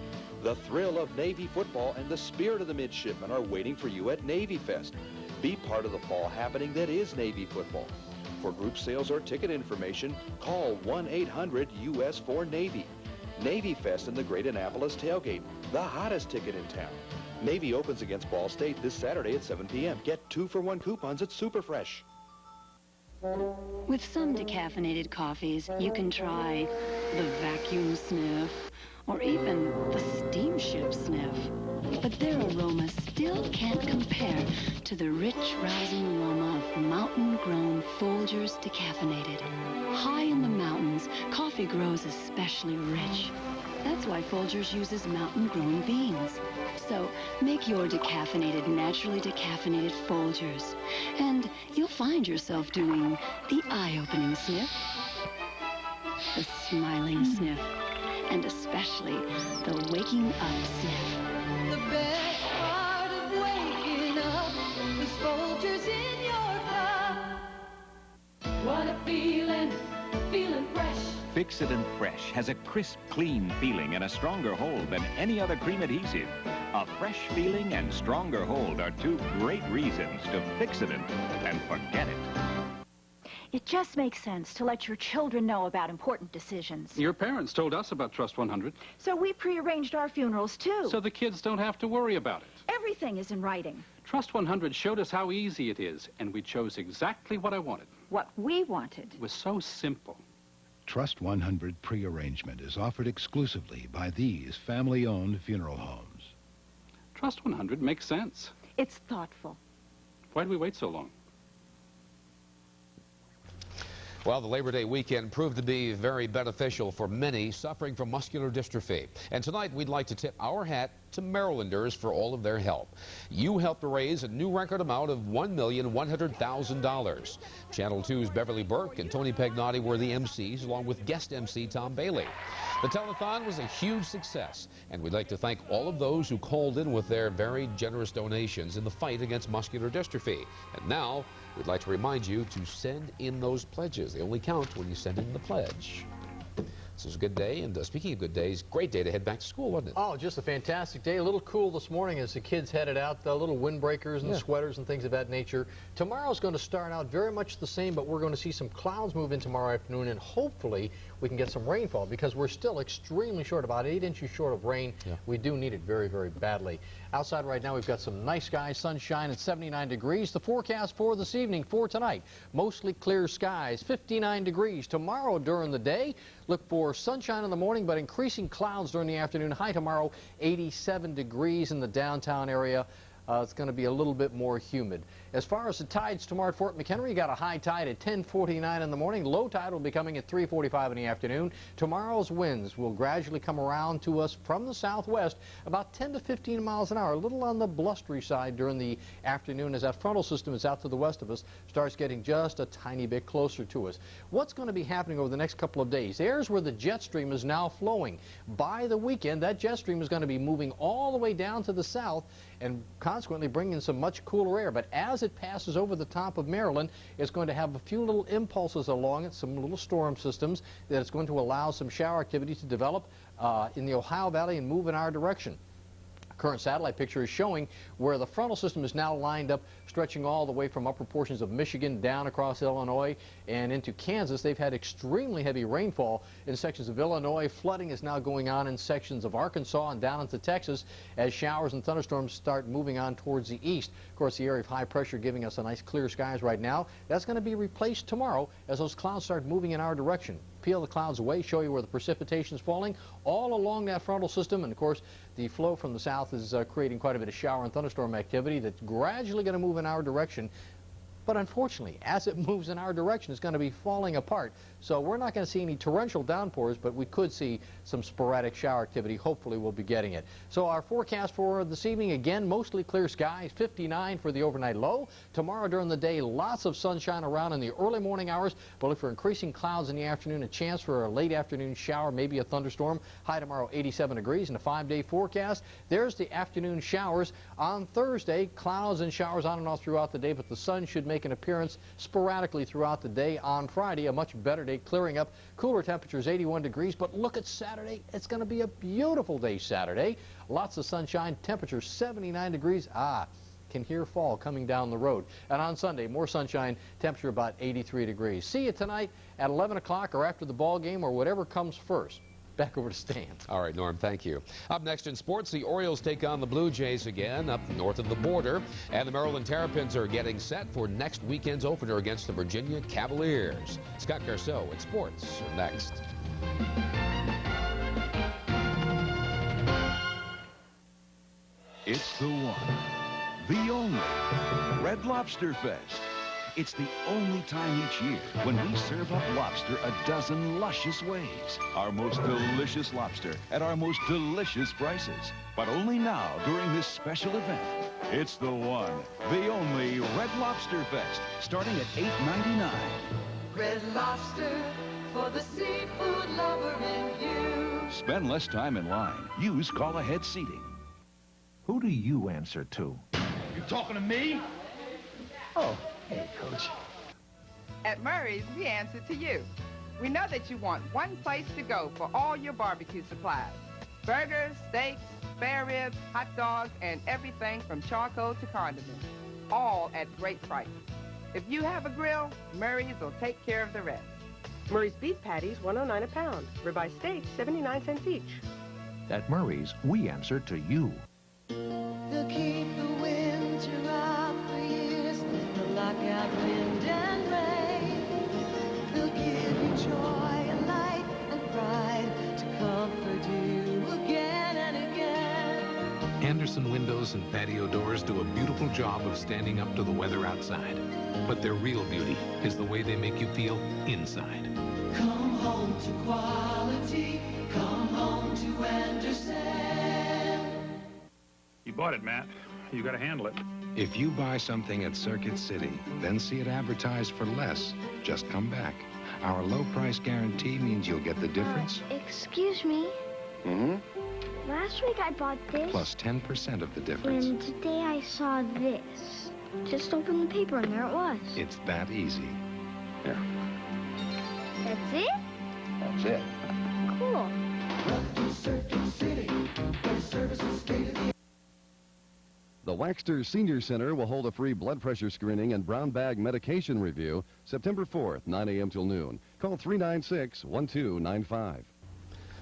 The thrill of Navy football and the spirit of the midshipmen are waiting for you at Navy Fest. Be part of the fall happening that is Navy football. For group sales or ticket information, call 1-800-US4-NAVY. Navy Fest and the Great Annapolis Tailgate, the hottest ticket in town. Navy opens against Ball State this Saturday at 7 p.m. Get 2-for-1 coupons at Superfresh. With some decaffeinated coffees, you can try the vacuum sniff or even the steamship sniff. But their aroma still can't compare to the rich, rousing aroma of mountain-grown Folgers decaffeinated. High in the mountains, coffee grows especially rich. That's why Folgers uses mountain-grown beans. So make your decaffeinated, naturally decaffeinated Folgers, and you'll find yourself doing the eye-opening sniff, the smiling sniff, and especially the waking up sniff. The best part of waking up is Folgers in your cup. What a feeling, feeling fresh. Fix-It & Fresh has a crisp, clean feeling and a stronger hold than any other cream adhesive. A fresh feeling and stronger hold are 2 great reasons to fix it and forget it. It just makes sense to let your children know about important decisions. Your parents told us about Trust 100. So we prearranged our funerals, too. So the kids don't have to worry about it. Everything is in writing. Trust 100 showed us how easy it is, and we chose exactly what I wanted. What we wanted. It was so simple. Trust 100 prearrangement is offered exclusively by these family-owned funeral homes. Trust 100 makes sense. It's thoughtful. Why did we wait so long? Well, the Labor Day weekend proved to be very beneficial for many suffering from muscular dystrophy. And tonight, we'd like to tip our hat to Marylanders for all of their help. You helped raise a new record amount of $1,100,000. Channel 2's Beverly Burke and Tony Pagnotti were the MCs, along with guest MC Tom Bailey. The telethon was a huge success, and we'd like to thank all of those who called in with their very generous donations in the fight against muscular dystrophy. And now, we'd like to remind you to send in those pledges. They only count when you send in the pledge. This is a good day, and speaking of good days, great day to head back to school, wasn't it? Oh, just a fantastic day. A little cool this morning as the kids headed out, the little windbreakers and the sweaters and things of that nature. Tomorrow's going to start out very much the same, but we're going to see some clouds move in tomorrow afternoon, and hopefully we can get some rainfall because we're still extremely short, about 8 inches short of rain. We do need it very, very badly. Outside right now, we've got some nice skies, sunshine at 79 degrees. The forecast for this evening, for tonight, mostly clear skies, 59 degrees. Tomorrow during the day, look for sunshine in the morning, but increasing clouds during the afternoon. High tomorrow, 87 degrees in the downtown area. It's going to be a little bit more humid. As far as the tides tomorrow at Fort McHenry, you got a high tide at 10:49 in the morning. Low tide will be coming at 3:45 in the afternoon. Tomorrow's winds will gradually come around to us from the southwest, about 10 to 15 miles an hour, a little on the blustery side during the afternoon as that frontal system is out to the west of us, starts getting just a tiny bit closer to us. What's going to be happening over the next couple of days? There's where the jet stream is now flowing. By the weekend, that jet stream is going to be moving all the way down to the south and consequently bringing some much cooler air. But as it passes over the top of Maryland, it's going to have a few little impulses along it, some little storm systems that it's going to allow some shower activity to develop in the Ohio Valley and move in our direction. Current satellite picture is showing where the frontal system is now lined up, stretching all the way from upper portions of Michigan down across Illinois and into Kansas. They've had extremely heavy rainfall in sections of Illinois. Flooding is now going on in sections of Arkansas and down into Texas as showers and thunderstorms start moving on towards the east. Of course, the area of high pressure giving us a nice clear skies right now. That's going to be replaced tomorrow as those clouds start moving in our direction. Peel the clouds away, show you where the precipitation is falling all along that frontal system. And of course, the flow from the south is creating quite a bit of shower and thunderstorm activity that's gradually going to move in our direction. But unfortunately, as it moves in our direction, it's going to be falling apart. So we're not going to see any torrential downpours, but we could see some sporadic shower activity. Hopefully we'll be getting it. So our forecast for this evening, again, mostly clear skies, 59 for the overnight low. Tomorrow during the day, lots of sunshine around in the early morning hours, but look for increasing clouds in the afternoon, a chance for a late afternoon shower, maybe a thunderstorm. High tomorrow, 87 degrees in a 5-day forecast. There's the afternoon showers. On Thursday, clouds and showers on and off throughout the day, but the sun should make an appearance sporadically throughout the day. On Friday, a much better day, clearing up. Cooler temperatures, 81 degrees, but look at Saturday. It's going to be a beautiful day Saturday. Lots of sunshine, temperatures 79 degrees. Can hear fall coming down the road. And on Sunday, more sunshine, temperature about 83 degrees. See you tonight at 11 o'clock or after the ball game or whatever comes first. Back over to Stan. All right, Norm, thank you. Up next in sports, the Orioles take on the Blue Jays again up north of the border. And the Maryland Terrapins are getting set for next weekend's opener against the Virginia Cavaliers. Scott Garceau at Sports are next. It's the one, the only Red Lobster Fest. It's the only time each year when we serve up lobster a dozen luscious ways. Our most delicious lobster at our most delicious prices. But only now during this special event. It's the one, the only Red Lobster Fest, starting at $8.99. Red Lobster for the seafood lover in you. Spend less time in line. Use call-ahead seating. Who do you answer to? You talking to me? Oh. Hey, Coach. At Murray's, we answer to you. We know that you want one place to go for all your barbecue supplies. Burgers, steaks, spare ribs, hot dogs, and everything from charcoal to condiments. All at great prices. If you have a grill, Murray's will take care of the rest. Murray's beef patties, $1.09 a pound. Ribeye steaks, 79 cents each. At Murray's, we answer to you. They'll keep the winter out for years. They'll lock out wind and rain. They'll give you joy and light and pride to comfort you again and again. Anderson windows and patio doors do a beautiful job of standing up to the weather outside. But their real beauty is the way they make you feel inside. Come home to quality. Come home to Anderson. bought it, Matt. You got to handle it. If you buy something at Circuit City, then see it advertised for less, just come back. Our low price guarantee means you'll get the difference. Excuse me. Mm-hmm. Last week I bought this. Plus 10% of the difference. And today I saw this. Just open the paper and there it was. It's that easy. Here. That's it? That's it. Cool. The Waxter Senior Center will hold a free blood pressure screening and brown bag medication review September 4th, 9 a.m. till noon. Call 396-1295.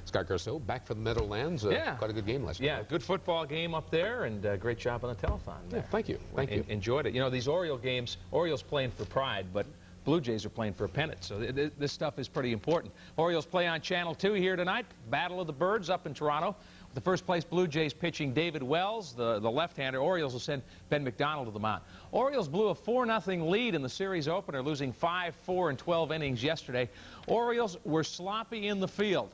Scott Garceau back from the Meadowlands. Quite a good game last night. Yeah, good football game up there, and great job on the telethon. Yeah, thank you. Thank you. Enjoyed it. You know, these Oriole games, Orioles playing for pride, but Blue Jays are playing for a pennant, so this stuff is pretty important. Orioles play on Channel 2 here tonight. Battle of the Birds up in Toronto. The first-place Blue Jays pitching David Wells, the left-hander. Orioles will send Ben McDonald to the mound. Orioles blew a 4-0 lead in the series opener, losing 5-4 in 12 innings yesterday. Orioles were sloppy in the field.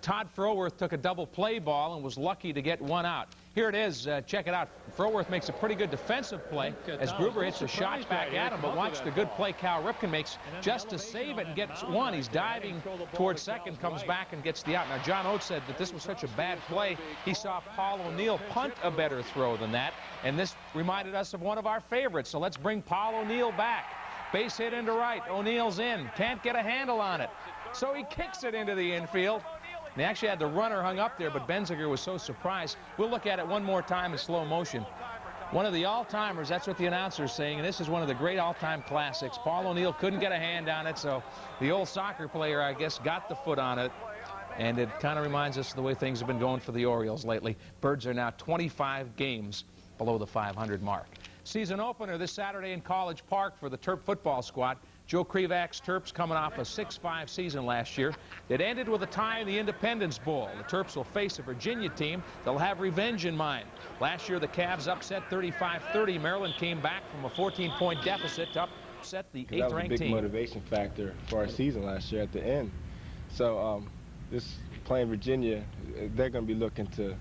Todd Froworth took a double play ball and was lucky to get one out. Here it is. Check it out. Froworth makes a pretty good defensive play as Gruber hits a shot back at him, but watch the good play Cal Ripken makes just to save it and gets one. He's diving towards second, comes back and gets the out. Now, John Oates said that this was such a bad play, he saw Paul O'Neill punt a better throw than that, and this reminded us of one of our favorites. So let's bring Paul O'Neill back. Base hit into right. O'Neill's in. Can't get a handle on it. So he kicks it into the infield. They actually had the runner hung up there, but Benziger was so surprised. We'll look at it one more time in slow motion. One of the all-timers, that's what the announcer's saying, and this is one of the great all-time classics. Paul O'Neill couldn't get a hand on it, so the old soccer player, I guess, got the foot on it. And it kind of reminds us of the way things have been going for the Orioles lately. Birds are now 25 games below the 500 mark. Season opener this Saturday in College Park for the Terp football squad. Joe Krivak's Terps coming off a 6-5 season last year. It ended with a tie in the Independence Bowl. The Terps will face a Virginia team. They'll have revenge in mind. Last year, the Cavs upset 35-30. Maryland came back from a 14-point deficit to upset the 8th-ranked team. That was a big motivation factor for our season last year at the end. So this playing Virginia, they're going to be looking to,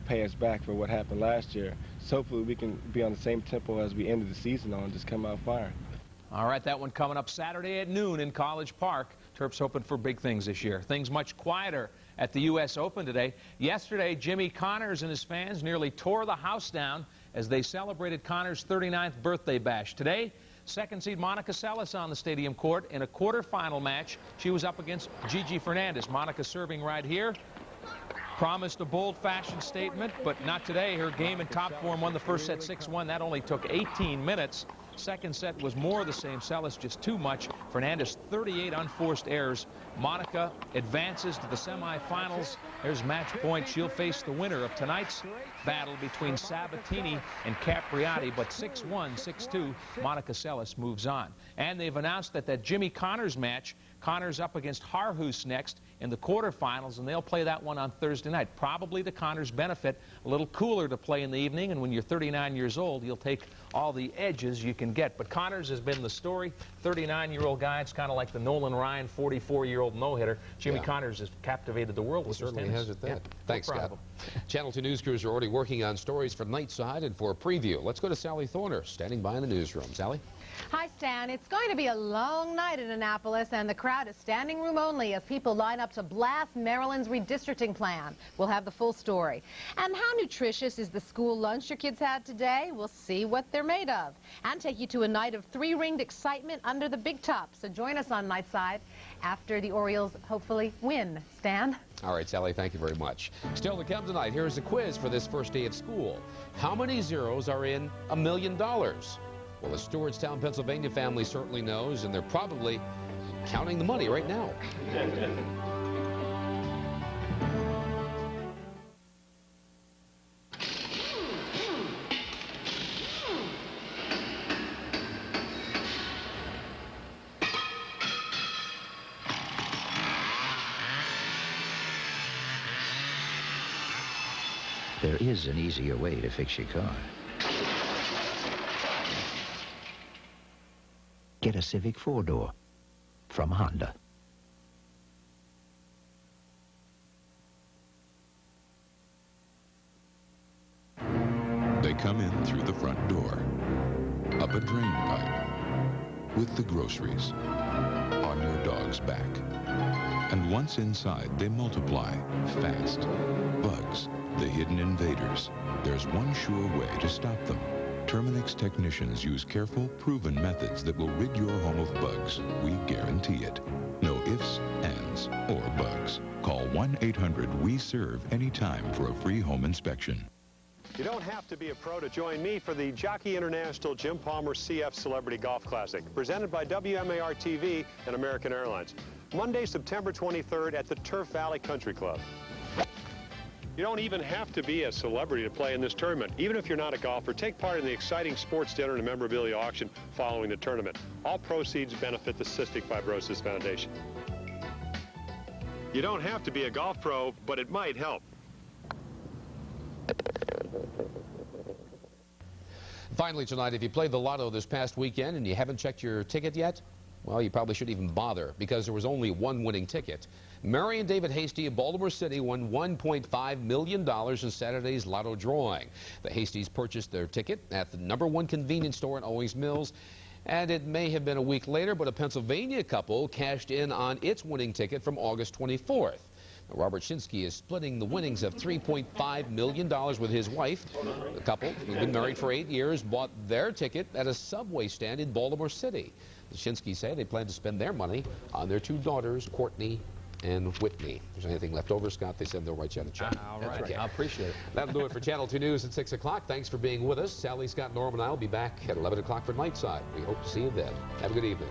pay us back for what happened last year. So hopefully we can be on the same tempo as we ended the season on, just come out firing. All right, that one coming up Saturday at noon in College Park. Terps hoping for big things this year. Things much quieter at the U.S. Open today. Yesterday, Jimmy Connors and his fans nearly tore the house down as they celebrated Connors' 39th birthday bash. Today, second seed Monica Seles on the stadium court in a quarterfinal match. She was up against Gigi Fernandez. Monica serving right here. Promised a bold-fashioned statement, but not today. Her game in top form won the first set 6-1. That only took 18 minutes. Second set was more of the same. Seles just too much. Fernandez 38 unforced errors. Monica advances to the semifinals. There's match point. She'll face the winner of tonight's battle between Sabatini and Capriati, but 6-1, 6-2, Monica Seles moves on. And they've announced that Jimmy Connors match, Connors up against Harhus next in the quarterfinals, and they'll play that one on Thursday night. Probably the Connors benefit. A little cooler to play in the evening, and when you're 39 years old, you'll take all the edges you can get. But Connors has been the story. 39-year-old guy. It's kind of like the Nolan Ryan 44-year-old no-hitter. Jimmy Connors has captivated the world with his tennis. Certainly has at that. Yeah. Thanks, Scott. Channel 2 news crews are already working on stories for Nightside and for a preview. Let's go to Sally Thorner, standing by in the newsroom. Sally? Hi, Stan. It's going to be a long night in Annapolis, and the crowd is standing room only as people line up to blast Maryland's redistricting plan. We'll have the full story. And how nutritious is the school lunch your kids had today? We'll see what they're made of. And take you to a night of three-ringed excitement under the big top. So join us on Nightside after the Orioles hopefully win. Stan? All right, Sally, thank you very much. Still to come tonight, here's a quiz for this first day of school. How many zeros are in $1 million? Well, the Stewartstown, Pennsylvania family certainly knows, and they're probably counting the money right now. There is an easier way to fix your car. Get a Civic 4-door from Honda. They come in through the front door, up a drain pipe, with the groceries, on your dog's back. And once inside, they multiply fast. Bugs, the hidden invaders. There's one sure way to stop them. Terminix technicians use careful, proven methods that will rid your home of bugs. We guarantee it. No ifs, ands, or bugs. Call 1-800-WE-SERVE anytime for a free home inspection. You don't have to be a pro to join me for the Jockey International Jim Palmer CF Celebrity Golf Classic, presented by WMAR-TV and American Airlines. Monday, September 23rd at the Turf Valley Country Club. You don't even have to be a celebrity to play in this tournament. Even if you're not a golfer, take part in the exciting sports dinner and memorabilia auction following the tournament. All proceeds benefit the Cystic Fibrosis Foundation. You don't have to be a golf pro, but it might help. Finally tonight, if you played the lotto this past weekend and you haven't checked your ticket yet, well, you probably shouldn't even bother because there was only one winning ticket. Mary and David Hasty of Baltimore City won $1.5 million in Saturday's lotto drawing. The Hasties purchased their ticket at the #1 convenience store in Owings Mills. And it may have been a week later, but a Pennsylvania couple cashed in on its winning ticket from August 24th. Now, Robert Shinsky is splitting the winnings of $3.5 million with his wife. The couple, who've been married for 8 years, bought their ticket at a Subway stand in Baltimore City. The Shinsky say they plan to spend their money on their two daughters, Courtney and Whitney. If there's anything left over, Scott, they said they'll write you out a check. All right. Okay. I appreciate it. That'll do it for Channel 2 News at 6 o'clock. Thanks for being with us. Sally, Scott, Norm, and I will be back at 11 o'clock for Nightside. We hope to see you then. Have a good evening.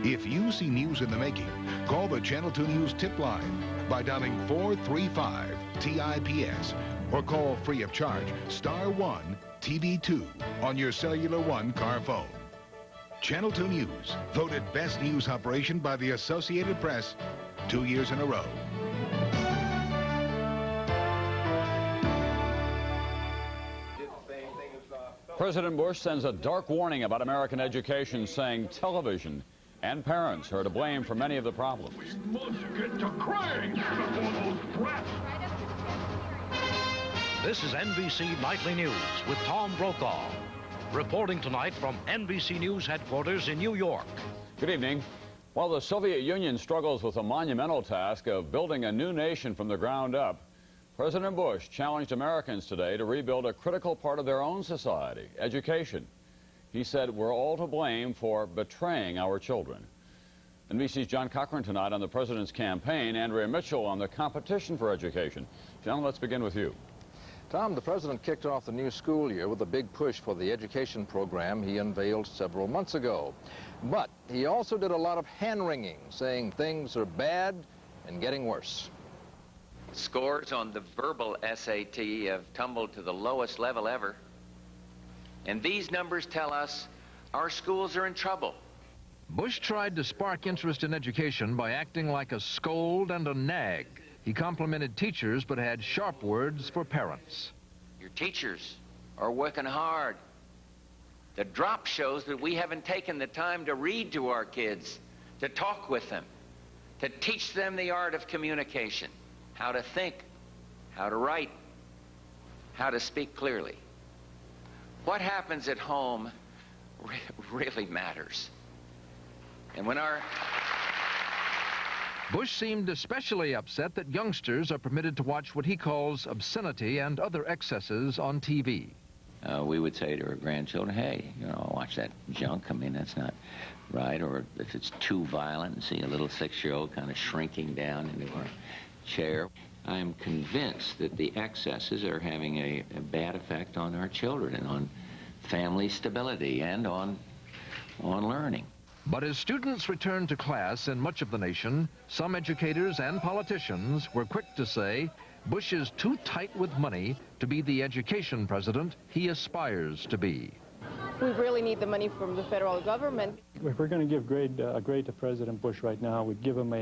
If you see news in the making, call the Channel 2 News tip line by dialing 435-TIPS or call free of charge *1 TV2 on your Cellular One car phone. Channel 2 News, voted best news operation by the Associated Press 2 years in a row. President Bush sends a dark warning about American education, saying television and parents are to blame for many of the problems. We must get to crying before those brats. This is NBC Nightly News with Tom Brokaw, reporting tonight from NBC News headquarters in New York. Good evening. While the Soviet Union struggles with the monumental task of building a new nation from the ground up, President Bush challenged Americans today to rebuild a critical part of their own society, education. He said we're all to blame for betraying our children. NBC's John Cochran tonight on the president's campaign, Andrea Mitchell on the competition for education. John, let's begin with you. Tom, the president kicked off the new school year with a big push for the education program he unveiled several months ago. But he also did a lot of hand-wringing, saying things are bad and getting worse. Scores on the verbal SAT have tumbled to the lowest level ever. And these numbers tell us our schools are in trouble. Bush tried to spark interest in education by acting like a scold and a nag. He complimented teachers but had sharp words for parents. Your teachers are working hard. The drop shows that we haven't taken the time to read to our kids, to talk with them, to teach them the art of communication, how to think, how to write, how to speak clearly. What happens at home really matters. And when Bush seemed especially upset that youngsters are permitted to watch what he calls obscenity and other excesses on TV. we would say to our grandchildren, hey, you know, watch that junk. I mean, that's not right. Or if it's too violent, and see a little 6-year-old kind of shrinking down into a chair. I am convinced that the excesses are having a bad effect on our children and on family stability and on learning. But as students returned to class in much of the nation, some educators and politicians were quick to say Bush is too tight with money to be the education president he aspires to be. We really need the money from the federal government. If we're going to give a grade to President Bush right now, we'd give him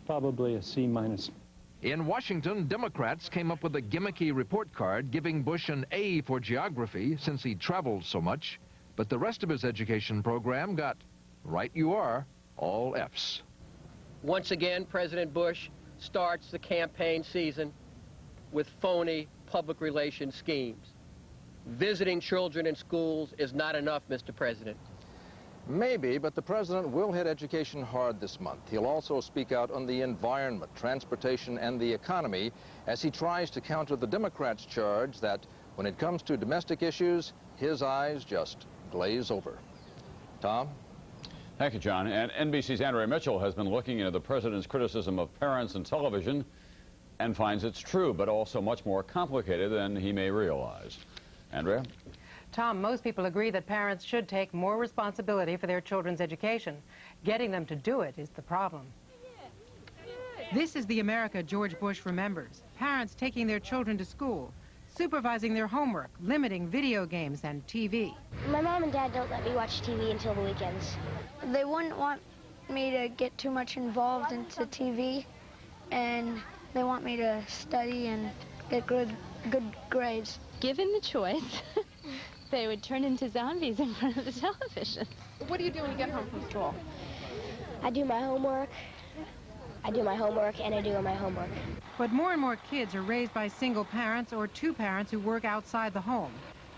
probably a C-. In Washington, Democrats came up with a gimmicky report card giving Bush an A for geography since he traveled so much, but the rest of his education program got, right you are, all Fs. Once again, President Bush starts the campaign season with phony public relations schemes. Visiting children in schools is not enough, Mr. President. Maybe, but the president will hit education hard this month. He'll also speak out on the environment, transportation, and the economy as he tries to counter the Democrats' charge that when it comes to domestic issues, his eyes just glaze over. Tom? Thank you, John. And NBC's Andrea Mitchell has been looking into the president's criticism of parents and television and finds it's true, but also much more complicated than he may realize. Andrea? Tom, most people agree that parents should take more responsibility for their children's education. Getting them to do it is the problem. This is the America George Bush remembers. Parents taking their children to school, supervising their homework, limiting video games and TV. My mom and dad don't let me watch TV until the weekends. They wouldn't want me to get too much involved into TV, and they want me to study and get good grades. Given the choice, they would turn into zombies in front of the television. What do you do when you get home from school? I do my homework. I do my homework and I do my homework. But more and more kids are raised by single parents or two parents who work outside the home.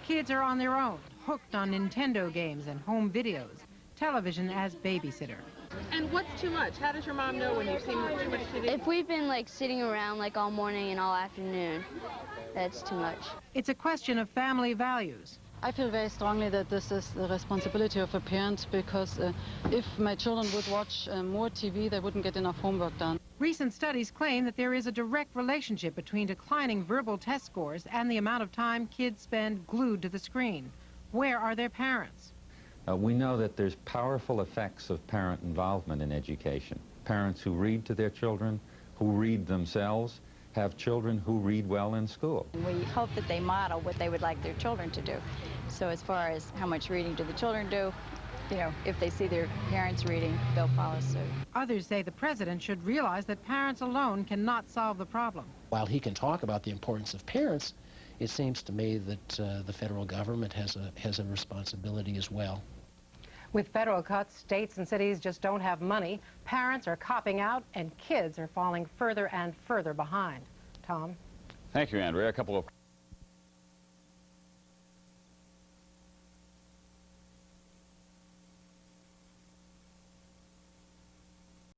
Kids are on their own, hooked on Nintendo games and home videos, television as babysitter. And what's too much? How does your mom know when you've seen too much TV? If we've been like sitting around like all morning and all afternoon, that's too much. It's a question of family values. I feel very strongly that this is the responsibility of a parent because if my children would watch more TV, they wouldn't get enough homework done. Recent studies claim that there is a direct relationship between declining verbal test scores and the amount of time kids spend glued to the screen. Where are their parents? We know that there's powerful effects of parent involvement in education. Parents who read to their children, who read themselves, have children who read well in school. We hope that they model what they would like their children to do. So as far as how much reading do the children do, you know, if they see their parents reading, they'll follow suit. Others say the president should realize that parents alone cannot solve the problem. While he can talk about the importance of parents, it seems to me that the federal government has a responsibility as well. With federal cuts, states and cities just don't have money. Parents are copping out, and kids are falling further and further behind. Tom? Thank you, Andrea. A couple of